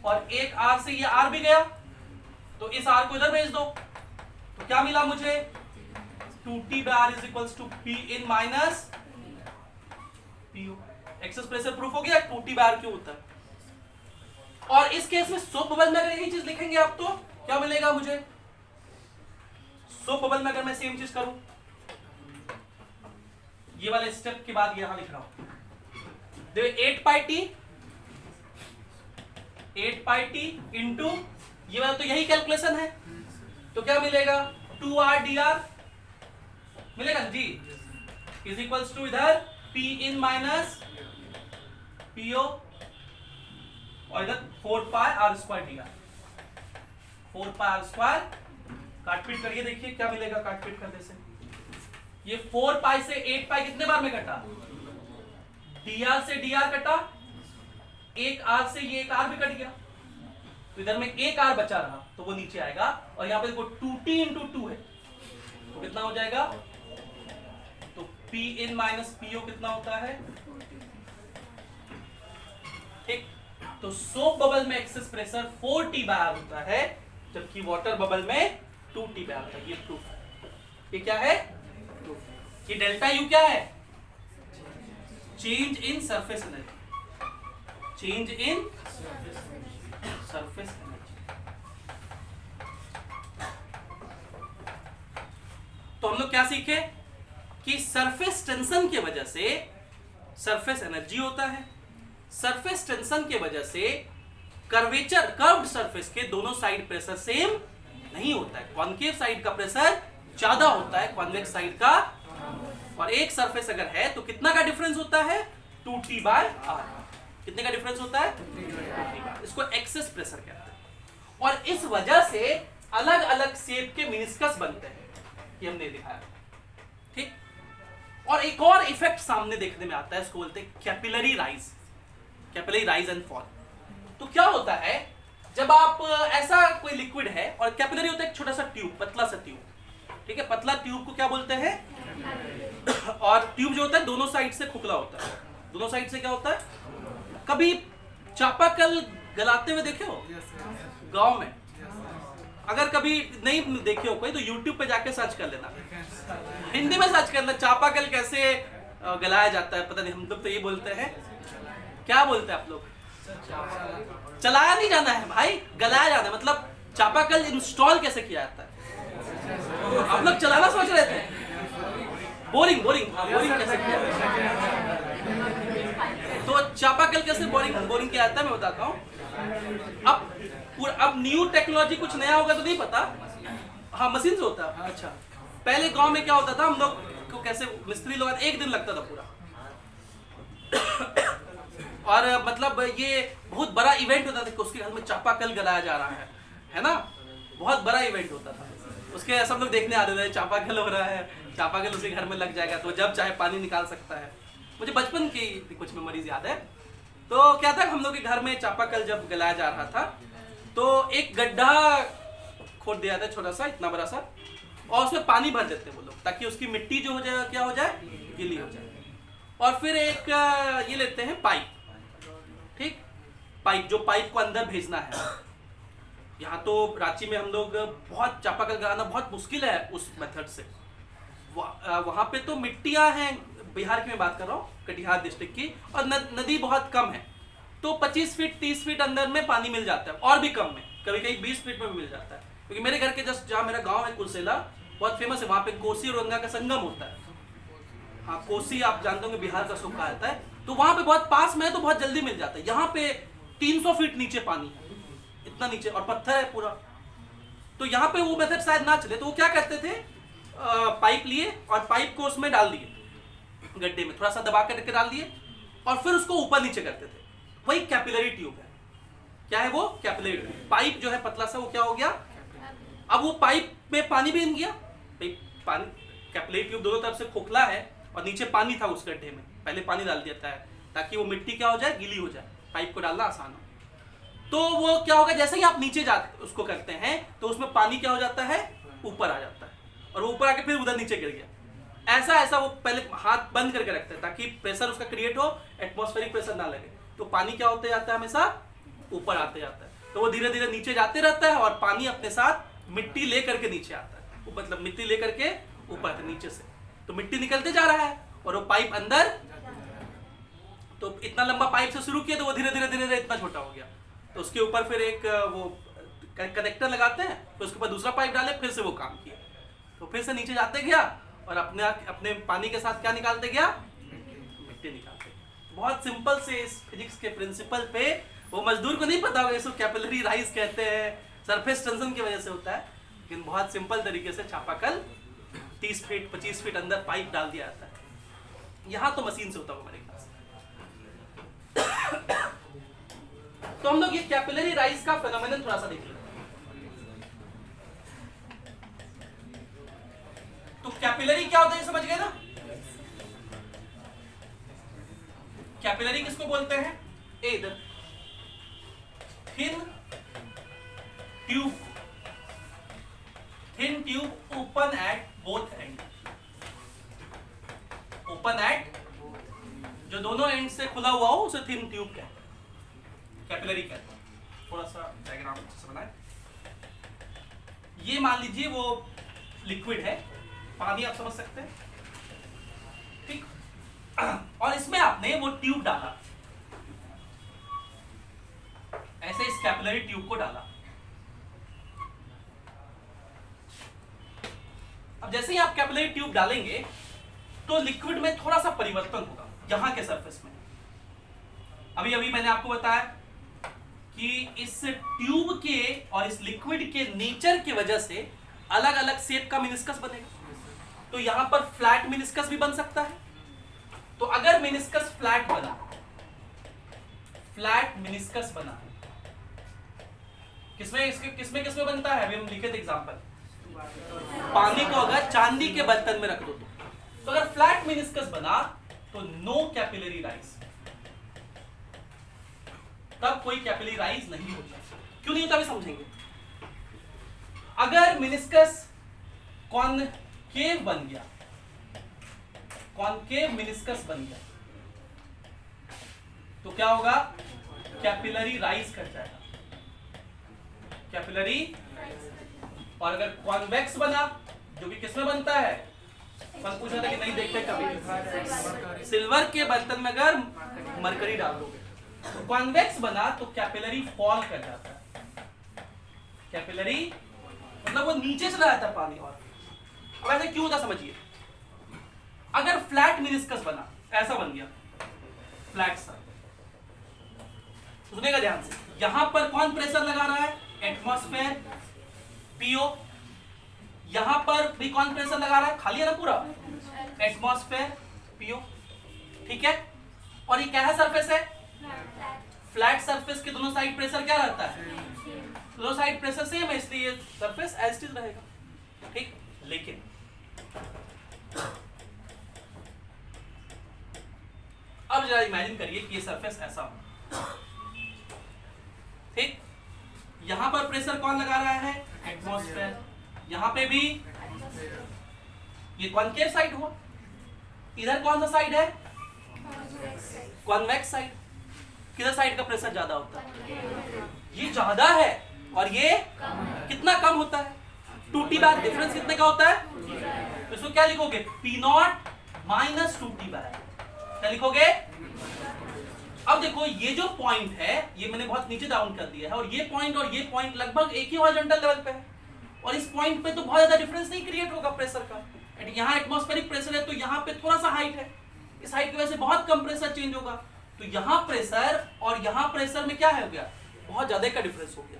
और एक r से ये r भी गया, तो इस r को इधर भेज दो, तो क्या मिला मुझे, 2t by r is equals to p in minus po। Excess pressure proof हो गया, 2t by r क्यों होता है। और इस केस में सोप बबल में अगर यही चीज लिखेंगे आप तो क्या मिलेगा मुझे, सोप बबल में अगर मैं सेम चीज करूं, ये वाले स्टेप के बाद यहां लिख रहा हूं, देखो 8 पाई टी इंटू ये वाला तो यही कैलकुलेशन है, तो क्या मिलेगा 2r dr मिलेगा जी, इज इक्वल्स टू इधर p in माइनस po और इधर 4 पाई r स्क्वायर dr, 4 पाई r स्क्वायर, काटपीट करिए देखिए क्या मिलेगा काटपीट करने से, ये 4 पाई से 8 पाई कितने बार में कटा, dr से dr कटा, एक r से ये एक r भी कट गया, तो इधर में एक r बचा रहा, तो वो नीचे आएगा, और यहाँ पे देखो 2t इंटू 2 है, तो कितना हो जाएगा, तो p in माइनस po कितना होता है, ठीक। तो सोप बबल में excess pressure 4t by r होता है, जबकि वाटर बबल में 2t बाय r होता है। ये प्रूफ है, ये क्या है, ये डेल्टा यू क्या है, change in surface energy, change in surface energy. तो हम लोग क्या सीखे कि सरफेस टेंशन की वजह से सरफेस एनर्जी होता है, सरफेस टेंशन की वजह से कर्वेचर कर्व्ड सरफेस के दोनों साइड प्रेशर सेम नहीं होता है, कॉनकेव साइड का प्रेशर ज्यादा होता है कॉन्वेक्स साइड का, और एक सरफेस अगर है तो कितना का डिफरेंस होता है, 2t बाय r, कितने का डिफरेंस होता है, 2t, इसको एक्सेस प्रेशर कहते हैं। और इस वजह से अलग अलग शेप के मिनिस्कस बनते हैं, ये हमने दिखाया, ठीक। और एक और इफेक्ट सामने देखने में आता है, इसको बोलते हैं capillary rise, capillary rise and fall. तो क्या होता है, जब आप ऐसा कोई लिक्विड है, और कैपिलरी होता है एक छोटा सा ट्यूब, पतला सा ट्यूब, ठीक है, पतला ट्यूब को क्या बोलते हैं, और ट्यूब जो होता है दोनों साइड से खोखला होता है, दोनों साइड से क्या होता है, कभी चापाकल गलाते हुए देखे हो गांव में, अगर कभी नहीं देखे हो कोई तो YouTube पे जाके सर्च कर लेना, हिंदी में सर्च करना चापाकल कैसे गलाया जाता है, पता नहीं हम लोग तो ये बोलते हैं, क्या बोलते हैं आप लोग, चलाया नहीं जाना है भाई, गलाया जाना है, मतलब चापाकल इंस्टॉल कैसे किया जाता है, आप लोग चलाना सोच रहे थे, बोरिंग कैसे किया तो चापाकल कैसे बोरिंग किया जाता है मैं बताता हूँ। अब न्यू टेक्नोलॉजी कुछ नया होगा तो नहीं पता, हाँ मशीन से होता है। अच्छा, पहले गांव में क्या होता था, हम लोग को कैसे मिस्त्री लोग एक दिन लगता था पूरा और मतलब ये बहुत बड़ा इवेंट होता था कि उसके घर में चापाकल गलाया जा रहा है ना, बहुत बड़ा इवेंट होता था, उसके सब लोग देखने आते थे, चापाकल हो रहा है, चापाकल उसके घर में लग जाएगा तो जब चाहे पानी निकाल सकता है। मुझे बचपन की कुछ मेमोरीज याद है। तो क्या था, हम लोग के घर में चापाकल जब गलाया जा रहा था तो एक गड्ढा खोद दिया था छोटा सा, इतना बड़ा सा, और उसमें पानी भर देते वो लोग ताकि उसकी मिट्टी जो हो जाए क्या हो जाए, गीली हो जाए। और फिर एक ये लेते हैं पाइप, ठीक, पाइप जो पाइप को अंदर भेजना है। यहाँ तो रांची में हम लोग बहुत चापाकल गलाना बहुत मुश्किल है उस मेथड से, वहाँ पे तो मिट्टियाँ हैं, बिहार की मैं बात कर रहा हूँ, कटिहार डिस्ट्रिक्ट की, और नदी बहुत कम है, तो 25 फीट 30 फीट अंदर में पानी मिल जाता है, और भी कम में, कभी कभी 20 फीट में भी मिल जाता है। क्योंकि मेरे घर के जस्ट जहाँ मेरा गांव है कुलसेला, बहुत फेमस है, वहाँ पे कोसी और गंगा का संगम होता है। हाँ, कोसी आप जानते होंगे बिहार का सूखा आता है, तो वहाँ पे बहुत पास में है तो बहुत जल्दी मिल जाता है। यहाँ पे 300 फीट नीचे पानी है, इतना नीचे, और पत्थर है पूरा, तो यहाँ पे वो मेथड शायद ना चले, तो वो क्या करते थे, पाइप लिए और पाइप को उसमें डाल दिए, गड्ढे में थोड़ा सा दबा करके डाल दिए, और फिर उसको ऊपर नीचे करते थे। वही कैपिलरी ट्यूब है। क्या है वो, कैपिलरी ट्यूब। पाइप जो है पतला सा, वो क्या हो गया, अब वो पाइप में पानी भी इन गया, पानी कैपिलरी ट्यूब दोनों तरफ से खोखला है और नीचे पानी था उस गड्ढे में, पहले पानी डाल देता है ताकि वो मिट्टी क्या हो जाए, गीली हो जाए, पाइप को डालना आसान हो। तो वो क्या होगा, जैसे ही आप नीचे जाते उसको करते हैं तो उसमें पानी क्या हो जाता है, ऊपर आ जाता है, और वो ऊपर आके फिर उधर नीचे गिर गया। ऐसा वो पहले हाथ बंद करके रखते हैं ताकि प्रेशर उसका क्रिएट हो, एटमॉस्फेरिक प्रेशर ना लगे। तो पानी क्या होते जाता है, हमेशा ऊपर आते जाता है। तो वो धीरे धीरे नीचे जाते रहता है और पानी अपने साथ मिट्टी ले करके नीचे आता है, वो मतलब मिट्टी ले करके ऊपर आता है नीचे से। तो मिट्टी निकलते जा रहा है और वो पाइप अंदर, तो इतना लंबा पाइप से शुरू किया तो वो धीरे धीरे धीरे धीरे इतना छोटा हो गया। तो उसके ऊपर फिर एक वो कनेक्टर लगाते हैं, फिर उसके ऊपर दूसरा पाइप डाले, फिर से वो काम किया। तो फिर से नीचे जाते गया और अपने पानी के साथ क्या निकालते गया, मिट्टी निकालते। बहुत सिंपल से इस फिजिक्स के प्रिंसिपल पे वो मजदूर को नहीं पता होगा इसको कैपिलरी राइज कहते हैं, सरफेस टेंशन की वजह से होता है, लेकिन बहुत सिंपल तरीके से चापाकल 30 फीट 25 फीट अंदर पाइप डाल दिया जाता है। यहाँ तो मशीन से होता होगा मेरे ख्याल से। तो हम लोग ये कैपिलरी राइज का फेनोमेनन थोड़ा सा देख लेते हैं। तो कैपिलरी क्या होता है समझ गए ना? कैपिलरी किसको बोलते हैं? इधर thin tube open at both and, open at जो दोनों एंड से खुला हुआ हो उसे थिन ट्यूब कहते हैं, कैपिलरी कहते हैं। थोड़ा सा डायग्राम अच्छे से बनाए। ये मान लीजिए वो लिक्विड है, पानी आप समझ सकते हैं, ठीक? और इसमें आपने वो ट्यूब डाला, ऐसे इस कैपिलरी ट्यूब को डाला। अब जैसे ही आप कैपिलरी ट्यूब डालेंगे तो लिक्विड में थोड़ा सा परिवर्तन होगा यहां के सरफेस में। अभी अभी मैंने आपको बताया कि इस ट्यूब के और इस लिक्विड के नेचर की वजह से अलग अलग शेप का मिनिस्कस बनेगा। तो यहां पर फ्लैट मिनिस्कस भी बन सकता है। तो अगर मिनिस्कस फ्लैट बना, फ्लैट मिनिस्कस बना, किसमें बनता है? अभी हम लिखे थे एग्जांपल, पानी को अगर चांदी के बर्तन में रख दो तो अगर फ्लैट मिनिस्कस बना तो नो कैपिलरी राइज, तब कोई कैपिलरी राइज नहीं होता। क्यों नहीं होता अभी समझेंगे। अगर मिनिस्कस कॉनकेव बन गया, कॉनकेव मिनिस्कस बन गया तो क्या होगा? कैपिलरी राइज कर जाएगा, कैपिलरी। और अगर कॉन्वेक्स बना, जो कि किसमें बनता है? अपन पूछा था कि नहीं देखते कभी, सिल्वर के बर्तन में अगर मरकरी डाल दोगे तो कॉन्वेक्स बना तो कैपिलरी फॉल कर जाता है। कैपिलरी मतलब वो नीचे चला जाता है पानी। और अब ऐसे क्यों होता समझिए। अगर फ्लैट मिनिस्कस बना, ऐसा बन गया फ्लैट सा, सुनिएगा ध्यान से, यहां पर कौन प्रेशर लगा रहा है? Atmosphere, PO. यहां पर भी कौन प्रेशर लगा रहा है? खाली है ना पूरा, एटमॉस्फेयर, पीओ, ठीक है। और ये क्या है? सरफेस है, फ्लैट सरफेस के दोनों साइड प्रेशर क्या रहता है? दोनों साइड प्रेशर सेम है, इसलिए सरफेस एज इट इज रहेगा, ठीक। लेकिन अब जरा इमेजिन करिए कि ये सरफेस ऐसा हो, ठीक। यहां पर प्रेशर कौन लगा रहा है? एटमॉस्फेयर। यहां पे भी ये कॉनकेव साइड हुआ। इधर कौन सा साइड है? Convex side. किधर साइड का प्रेशर ज्यादा होता है? ये ज्यादा है और ये कितना कम होता है? 2T बार। डिफरेंस कितने का होता है? तो इसको क्या लिखोगे? P0 माइनस 2T बार। क्या लिखोगे? अब देखो ये जो पॉइंट है ये मैंने बहुत नीचे डाउन कर दिया है, और ये पॉइंट लगभग एक ही हॉरिजॉन्टल लेवल पे है, और इस पॉइंट पे तो बहुत ज्यादा डिफरेंस नहीं क्रिएट होगा प्रेशर का। यहाँ एटमॉस्फेरिक प्रेशर है तो यहाँ पे थोड़ा सा हाइट है, इस हाइट की वजह से बहुत कम प्रेशर चेंज होगा। तो यहाँ प्रेशर और यहाँ प्रेशर में क्या है हो गया? बहुत ज्यादा का डिफरेंस हो गया।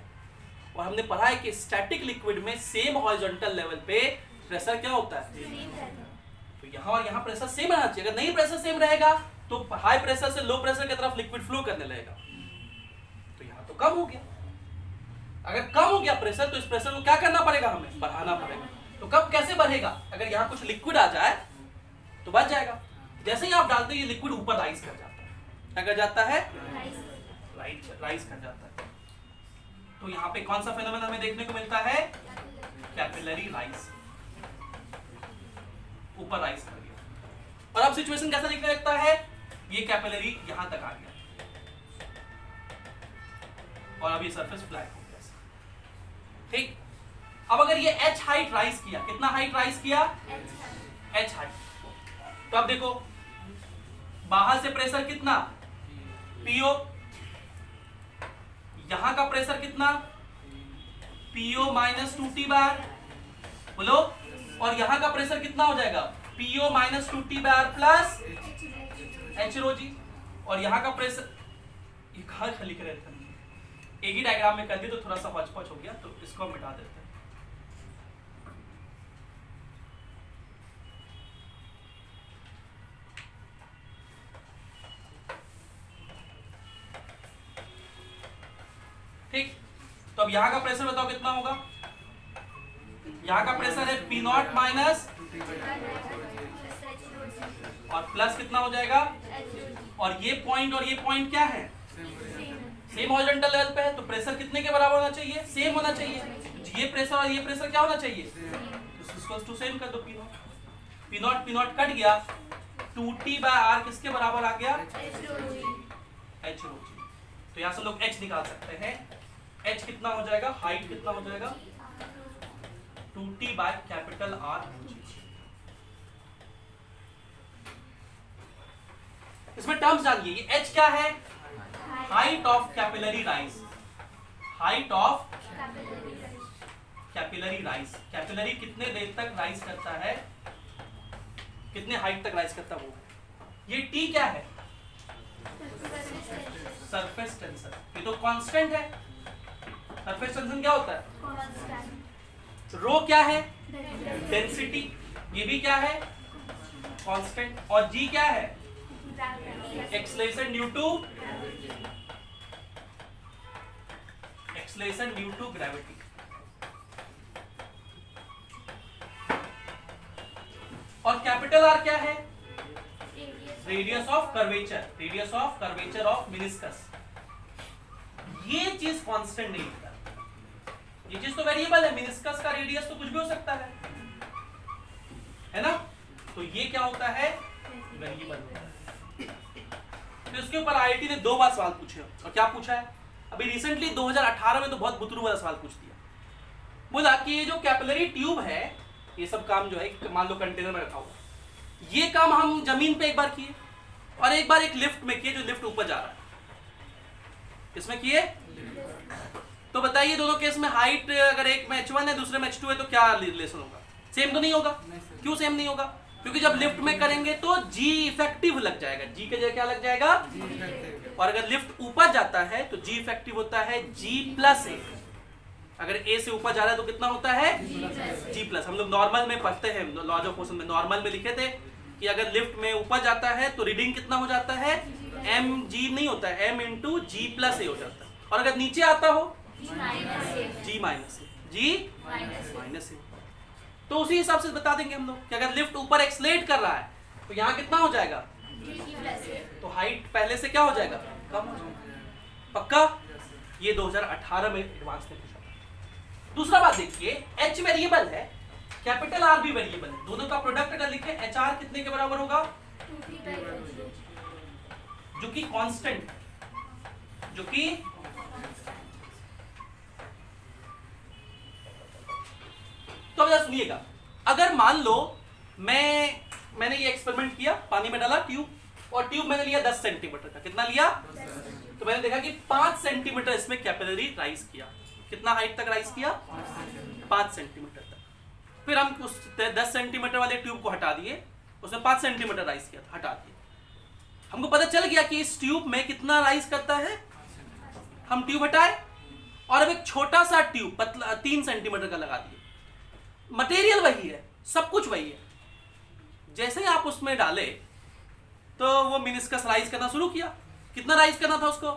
और हमने पढ़ा है कि स्टैटिक लिक्विड में सेम हॉरिजॉन्टल लेवल पे प्रेशर क्या होता है? तो यहाँ और यहाँ प्रेशर सेम रहना चाहिए। अगर नहीं प्रेशर सेम रहेगा तो हाई प्रेशर से लो प्रेशर की तरफ लिक्विड फ्लो करने लगेगा। तो यहाँ तो कम हो गया। अगर कम हो गया प्रेशर तो इस प्रेशर को क्या करना पड़ेगा? हमें बढ़ाना पड़ेगा। तो कब कैसे बढ़ेगा? अगर यहाँ कुछ लिक्विड आ जाए तो बढ़ जाएगा। जैसे ही आप डालते हैं ये लिक्विड ऊपर राइज कर जाता है। क्या कर जाता है? राइज कर जाता है। तो यहाँ पे कौन सा फेनोमेनन हमें देखने को मिलता है? कैपिलरी राइज, ऊपर राइज कर गया। और अब सिचुएशन कैसा दिखने लगता है? ये कैपिलरी यहां तक आ गया और अब ये सरफेस फ्लैट हो गया। ठीक, अब अगर ये h हाइट राइज किया, कितना हाइट राइज किया? h height. तो अब देखो बाहर से प्रेशर कितना? PO। यहां का प्रेशर कितना? PO माइनस 2T बार, बोलो। और यहां का प्रेशर कितना हो जाएगा? PO माइनस 2T बार प्लस H रो जी। और यहां का प्रेशर, ये कहां लिख रहे थे? एक ही डायग्राम में कर दिया तो थोड़ा सा हौच-पौच हो गया, तो इसको मिटा देते हैं। ठीक, तो अब यहां का प्रेशर बताओ कितना होगा? यहां का प्रेशर है P नॉट माइनस और प्लस कितना हो जाएगा? और ये पॉइंट क्या है? सेम हॉरिजॉन्टल लेवल पे है, तो प्रेशर कितने के बराबर होना चाहिए? सेम होना चाहिए। ये प्रेशर और ये प्रेशर क्या होना चाहिए? तो सेम कर दो। P नॉट कट गया, 2T/R किसके बराबर आ गया? H रो जी। तो यहां से लोग H निकाल सकते हैं। H कितना हो जाएगा? हाइट कितना हो जाएगा? 2T/R। इसमें टर्म्स जानिए, ये H क्या है? Height of capillary rise. Height of capillary rise. Capillary कितने देर तक राइज करता है, कितने हाइट तक राइज करता है वो। ये T क्या है? Surface tension. ये तो कांस्टेंट है। सरफेस टेंशन क्या होता है? रो क्या है? डेंसिटी। ये भी क्या है? कांस्टेंट। और G क्या है? Acceleration due to gravity. और कैपिटल R क्या है? Radius of curvature of meniscus. ये चीज कांस्टेंट नहीं होता, ये चीज तो वेरिएबल है। मेनिस्कस का रेडियस तो कुछ भी हो सकता है ना? तो ये क्या होता है? वेरिएबल होता है। तो इसके ऊपर आईआईटी ने 2 बार सवाल पूछे। और क्या पूछा है? अभी रिसेंटली 2018 में तो बहुत बुतरू वाला सवाल पूछ दिया। बोला कि ये जो कैपिलरी ट्यूब है, ये सब काम जो है मान लो कंटेनर में रखा हुआ, ये काम हम जमीन पे एक बार किए और एक बार एक लिफ्ट में किए, जो लिफ्ट ऊपर जा रहा है। किसमें किए? तो बताइए दोनों केस में हाइट अगर एक में h1 है दूसरे में h2 है तो क्या रिलेशन होगा? सेम तो नहीं होगा। क्यों सेम नहीं होगा? क्योंकि जब लिफ्ट में करेंगे तो G इफेक्टिव लग जाएगा। G के जगह क्या लग जाएगा? और अगर लिफ्ट ऊपर जाता है तो G इफेक्टिव होता है G+A। अगर A से ऊपर जा रहा है तो कितना होता है? G+। हम लोग नॉर्मल में पढ़ते हैं, लॉज ऑफ मोशन में नॉर्मल में लिखे थे कि अगर लिफ्ट में ऊपर जाता है तो रीडिंग कितना हो जाता है? mg नहीं होता है, m × G+A हो जाता है। और अगर नीचे आता हो G-A। तो उसी हिसाब से बता देंगे हम लोग कि अगर लिफ्ट ऊपर एक्सलेट कर रहा है तो यहाँ कितना हो जाएगा? तो हाइट पहले से क्या हो जाएगा? कम हो जाएगा। पक्का? ये 2018 में एडवांस में पूछा था। दूसरा बात देखिए, H वेरिएबल है, कैपिटल R भी वेरिएबल है। दोनों का प्रोडक्ट अगर लिखे HR कितने के बराबर होगा? जो कि कांस्टेंट, जो कि तो अब सुनिएगा, अगर मान लो मैंने ये एक्सपेरिमेंट किया, पानी में डाला ट्यूब और ट्यूब मैंने लिया 10 सेंटीमीटर का। कितना लिया? तो मैंने देखा कि 5 सेंटीमीटर इसमें कैपिलरी राइज किया। कितना हाइट तक राइज किया? 5 सेंटीमीटर तक। फिर हम उस 10 सेंटीमीटर वाले ट्यूब को हटा दिए, उसमें 5 सेंटीमीटर राइज किया था, हटा दिए। हमको पता चल गया कि इस ट्यूब में कितना राइज करता है। हम ट्यूब हटाए और अब एक छोटा सा ट्यूब पतला 3 सेंटीमीटर का लगा दिए। मटेरियल वही है, सब कुछ वही है। जैसे ही आप उसमें डाले तो वो मेनिस्कस राइज करना शुरू किया। कितना राइज करना था उसको?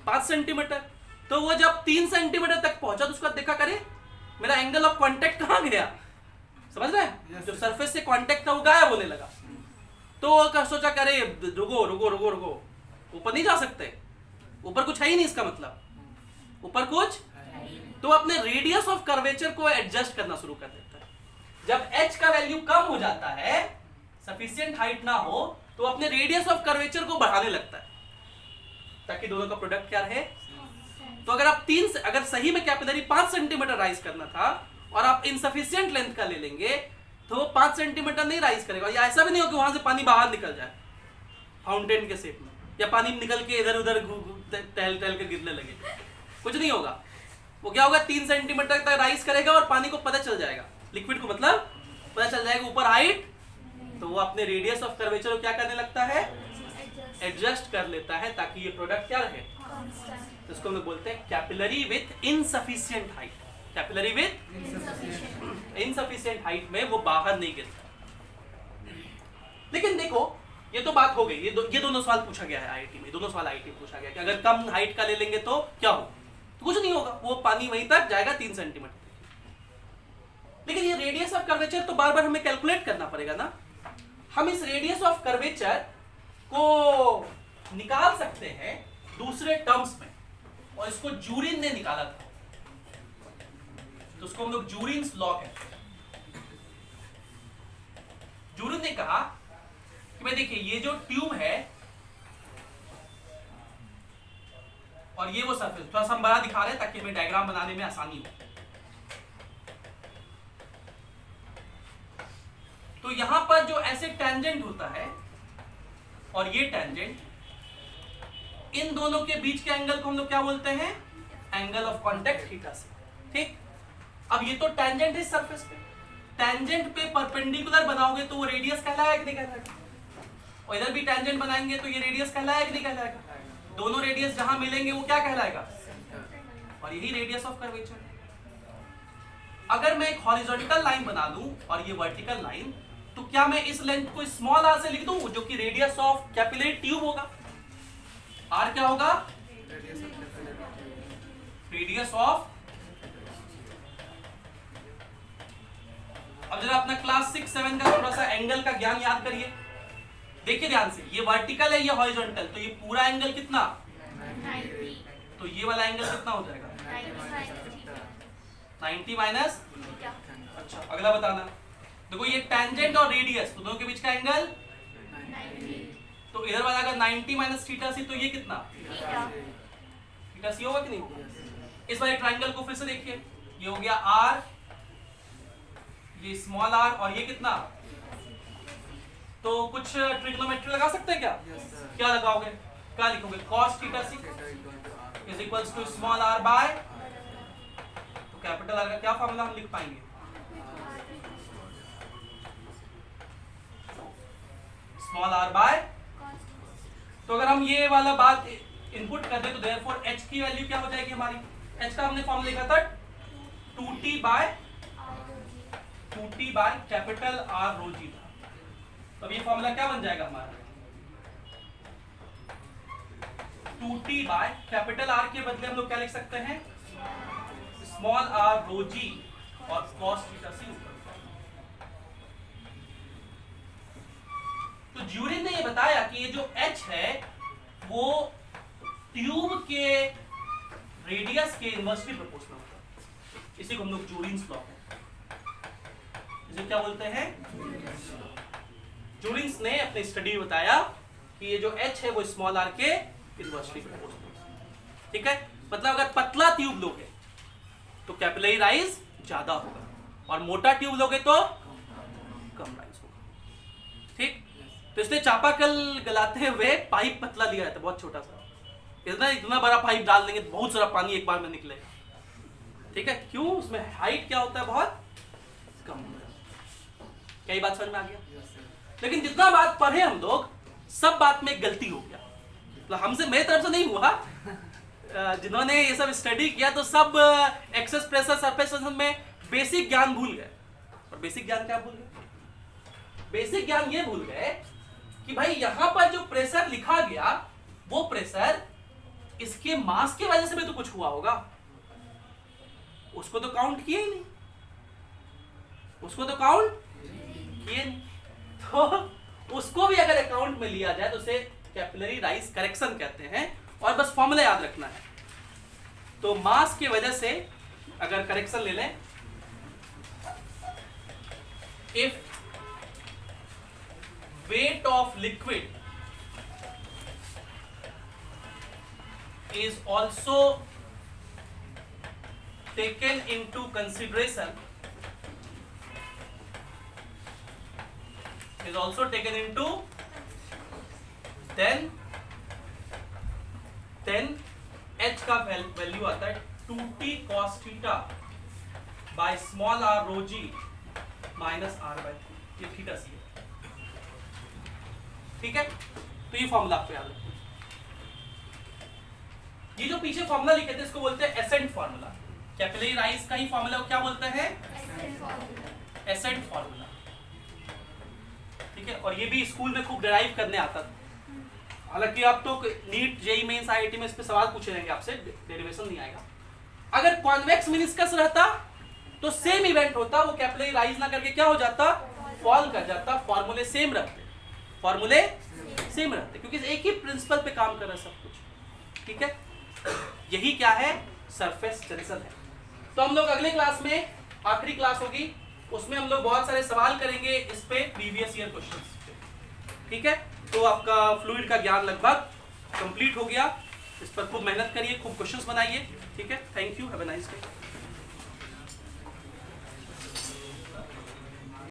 5 सेंटीमीटर। तो वो जब 3 सेंटीमीटर तक पहुंचा तो उसका देखा करे मेरा एंगल ऑफ कांटेक्ट कहाँ गया, समझ रहे हैं? जो सरफेस से कांटेक्ट था वो गायब होने लगा। तो सोचा करे रुको रुको रुको रुको, ऊपर नहीं जा सकते, ऊपर कुछ है ही नहीं, इसका मतलब ऊपर कुछ, तो अपने रेडियस ऑफ कर्वेचर को एडजस्ट करना शुरू कर देता है। जब h का वैल्यू कम हो जाता है, सफिशिएंट हाइट ना हो, तो अपने रेडियस ऑफ कर्वेचर को बढ़ाने लगता है ताकि दोनों का प्रोडक्ट क्या रहे। तो अगर आप अगर सही में कैपिलरी 5 सेंटीमीटर राइज करना था और आप इनसफिशिएंट लेंथ का ले लेंगे तो वो 5 सेंटीमीटर नहीं राइज करेगा। या ऐसा भी नहीं हो कि वहां से पानी बाहर निकल जाए फाउंटेन के शेप में, या पानी निकल के इधर उधर टहल टहल के गिरने लगे, कुछ नहीं होगा। वो क्या होगा, 3 सेंटीमीटर तक राइज करेगा और पानी को पता चल जाएगा, लिक्विड को मतलब पता चल जाएगा ऊपर हाइट, तो वो अपने रेडियस ऑफ कर्वेचर को क्या करने लगता है, एडजस्ट कर लेता है ताकि ये प्रोडक्ट क्या रहे, तो इसको हम लोग बोलते हैं capillary with insufficient height. Capillary with insufficient height में वो बाहर नहीं गिरता। लेकिन देखो ये तो बात हो गई, ये दोनों सवाल पूछा गया है आईआईटी में, दोनों सवाल आईआईटी में पूछा गया कि अगर कम हाइट का ले लेंगे तो क्या हो, तो कुछ नहीं होगा, वो पानी वहीं तक जाएगा 3 सेंटीमीटर। लेकिन ये रेडियस ऑफ कर्वेचर तो बार बार हमें कैलकुलेट करना पड़ेगा ना। हम इस रेडियस ऑफ कर्वेचर को निकाल सकते हैं दूसरे टर्म्स में, और इसको जूरिन ने निकाला था, तो उसको हम लोग जूरिन्स लॉ कहते हैं। जूरिन ने कहा कि भाई देखिए ये जो ट्यूब है और ये वो सरफेस, थोड़ा सा हम बड़ा दिखा रहे हैं ताकि हमें डायग्राम बनाने में आसानी हो। तो यहां पर जो ऐसे टेंजेंट होता है और ये टेंजेंट, इन दोनों के बीच के एंगल को हम लोग क्या बोलते हैं, एंगल ऑफ कांटेक्ट थीटा से, ठीक। अब ये तो टेंजेंट है सरफेस पे, टेंजेंट पे परपेंडिकुलर बनाओगे तो वो रेडियस कहलाएगा कि नहीं कहलाएगा, और इधर भी टेंजेंट बनाएंगे तो ये रेडियस कहलाएगा कि नहीं कहलाएगा। दोनों रेडियस जहां मिलेंगे वो क्या कहलाएगा, और यही रेडियस ऑफ कर्वेचर। अगर मैं एक हॉरिजॉन्टल लाइन बना दूं और ये वर्टिकल लाइन, तो क्या मैं इस लेंथ को स्मॉल आर से लिख दूं जो कि रेडियस ऑफ कैपिलरी ट्यूब होगा। आर क्या होगा, रेडियस ऑफ। अब जरा अपना क्लास 6 7 का थोड़ा सा एंगल का ज्ञान याद करिए, देखिए ध्यान से, ये वर्टिकल है ये हॉरिजॉन्टल, तो ये पूरा एंगल कितना 90, तो ये वाला एंगल कितना हो जाएगा 90 माइनस। अच्छा अगला बताना, देखो ये टेंजेंट और रेडियस तो दोनों के बीच का एंगल 90, तो इधर वाला अगर 90 माइनस थीटा सी, तो ये कितना थीटा सी होगा कि नहीं। इस वाले ट्रायंगल को फिर से देखिए, ये हो गया आर, ये स्मॉल आर, और ये कितना, तो कुछ ट्रिग्नोमेट्री लगा सकते हैं क्या, क्या लगाओगे, क्या लिखोगे, cos theta C is equals to small R by, तो कैपिटल आर का क्या फॉर्मूला हम लिख पाएंगे, स्मॉल आर बाय। तो अगर हम ये वाला बात इनपुट कर दे तो देयरफॉर h की वैल्यू क्या हो जाएगी हमारी, h का हमने फॉर्मूला लिखा था 2t बाय कैपिटल R रो जी था। तो ये फॉर्मूला क्या बन जाएगा हमारा, 2t बाय कैपिटल R के बदले हम लोग क्या लिख सकते हैं, स्मॉल r रो जी और cos थीटा सी ऊपर। तो ज्यूरिन ने ये बताया कि ये जो h है वो ट्यूब के रेडियस के इनवर्सली प्रोपोर्शनल होता है, इसी को हम लोग ज्यूरिन्स लॉ कहते हैं। इसे क्या बोलते हैं, ज्यूरिन्स ने अपनी स्टडी में बताया कि ये जो h है वो स्मॉल r के इनवर्सली प्रोपोर्शनल, ठीक है। मतलब अगर पतला ट्यूब लोगे तो कैपिलरी राइज ज्यादा होगा, और मोटा ट्यूब लोगे तो कम राइज होगा, ठीक। तो इसलिए चापाकल गलाते हुए पाइप पतला लिया जाता है, बहुत छोटा सा, इतना बड़ा पाइप डाल देंगे तो बहुत सारा पानी एक बार में निकलेगा, ठीक है। क्यों, उसमें हाइट क्या होता है, बहुत कम। क्या ये बात समझ में आ गया। लेकिन जितना बात पढ़े हम लोग, सब बात में एक गलती हो गया, मतलब हमसे, मेरी तरफ से नहीं हुआ, जिन्होंने ये सब स्टडी किया तो सब एक्सेस प्रेशर सरफेस टेंशन में बेसिक ज्ञान भूल गए। और बेसिक ज्ञान क्या भूल गए, बेसिक ज्ञान ये भूल गए कि भाई यहां पर जो प्रेशर लिखा गया वो प्रेशर इसके मास की वजह से भी तो कुछ हुआ होगा, उसको तो काउंट किए ही नहीं, उसको तो काउंट किए नहीं, तो उसको भी अगर अकाउंट में लिया जाए तो उसे कैपिलरी राइज करेक्शन कहते हैं। और बस फॉर्मूला याद रखना है। तो मास की वजह से अगर करेक्शन ले लें, if weight of liquid is also taken into consideration, then h का वैल्यू आता है 2t cos theta by small r rho g minus r by ये थीटा सी है। ठीक है, तो ये फॉर्मूला आपको याद रखना। ये जो पीछे फॉर्मूला लिखे थे इसको बोलते हैं एसेंट फॉर्मूला। कैपिलरी राइज का ही फॉर्मूला क्या बोलते हैं? Ascent formula. ठीक है, और ये भी स्कूल में खूब डिराइव करने आता था। हालांकि आप तो नीट जेईई मेंस आईआईटी में इस पे सवाल पूछे रहेंगे आपसे, डेरिवेशन नहीं आएगा। अगर कॉन्वेक्स मेनिस्कस रहता तो सेम इवेंट होता, वो कैपिलरी राइज ना करके क्या हो जाता? फॉल कर जाता। फॉर्मूले सेम रखते, फॉर्मूले सेम रहते, क्योंकि एक ही प्रिंसिपल पे काम कर रहा है सब कुछ। ठीक है, यही क्या है? सरफेस टेंशन है। तो हम लोग अगले क्लास में, आखिरी क्लास होगी, उसमें हम लोग बहुत सारे सवाल करेंगे इस पे, प्रीवियस ईयर क्वेश्चंस। ठीक है, तो आपका फ्लूइड का ज्ञान लगभग कंप्लीट हो गया। इस पर खूब मेहनत करिए, खूब क्वेश्चंस बनाइए। ठीक है, thank you, have a nice day.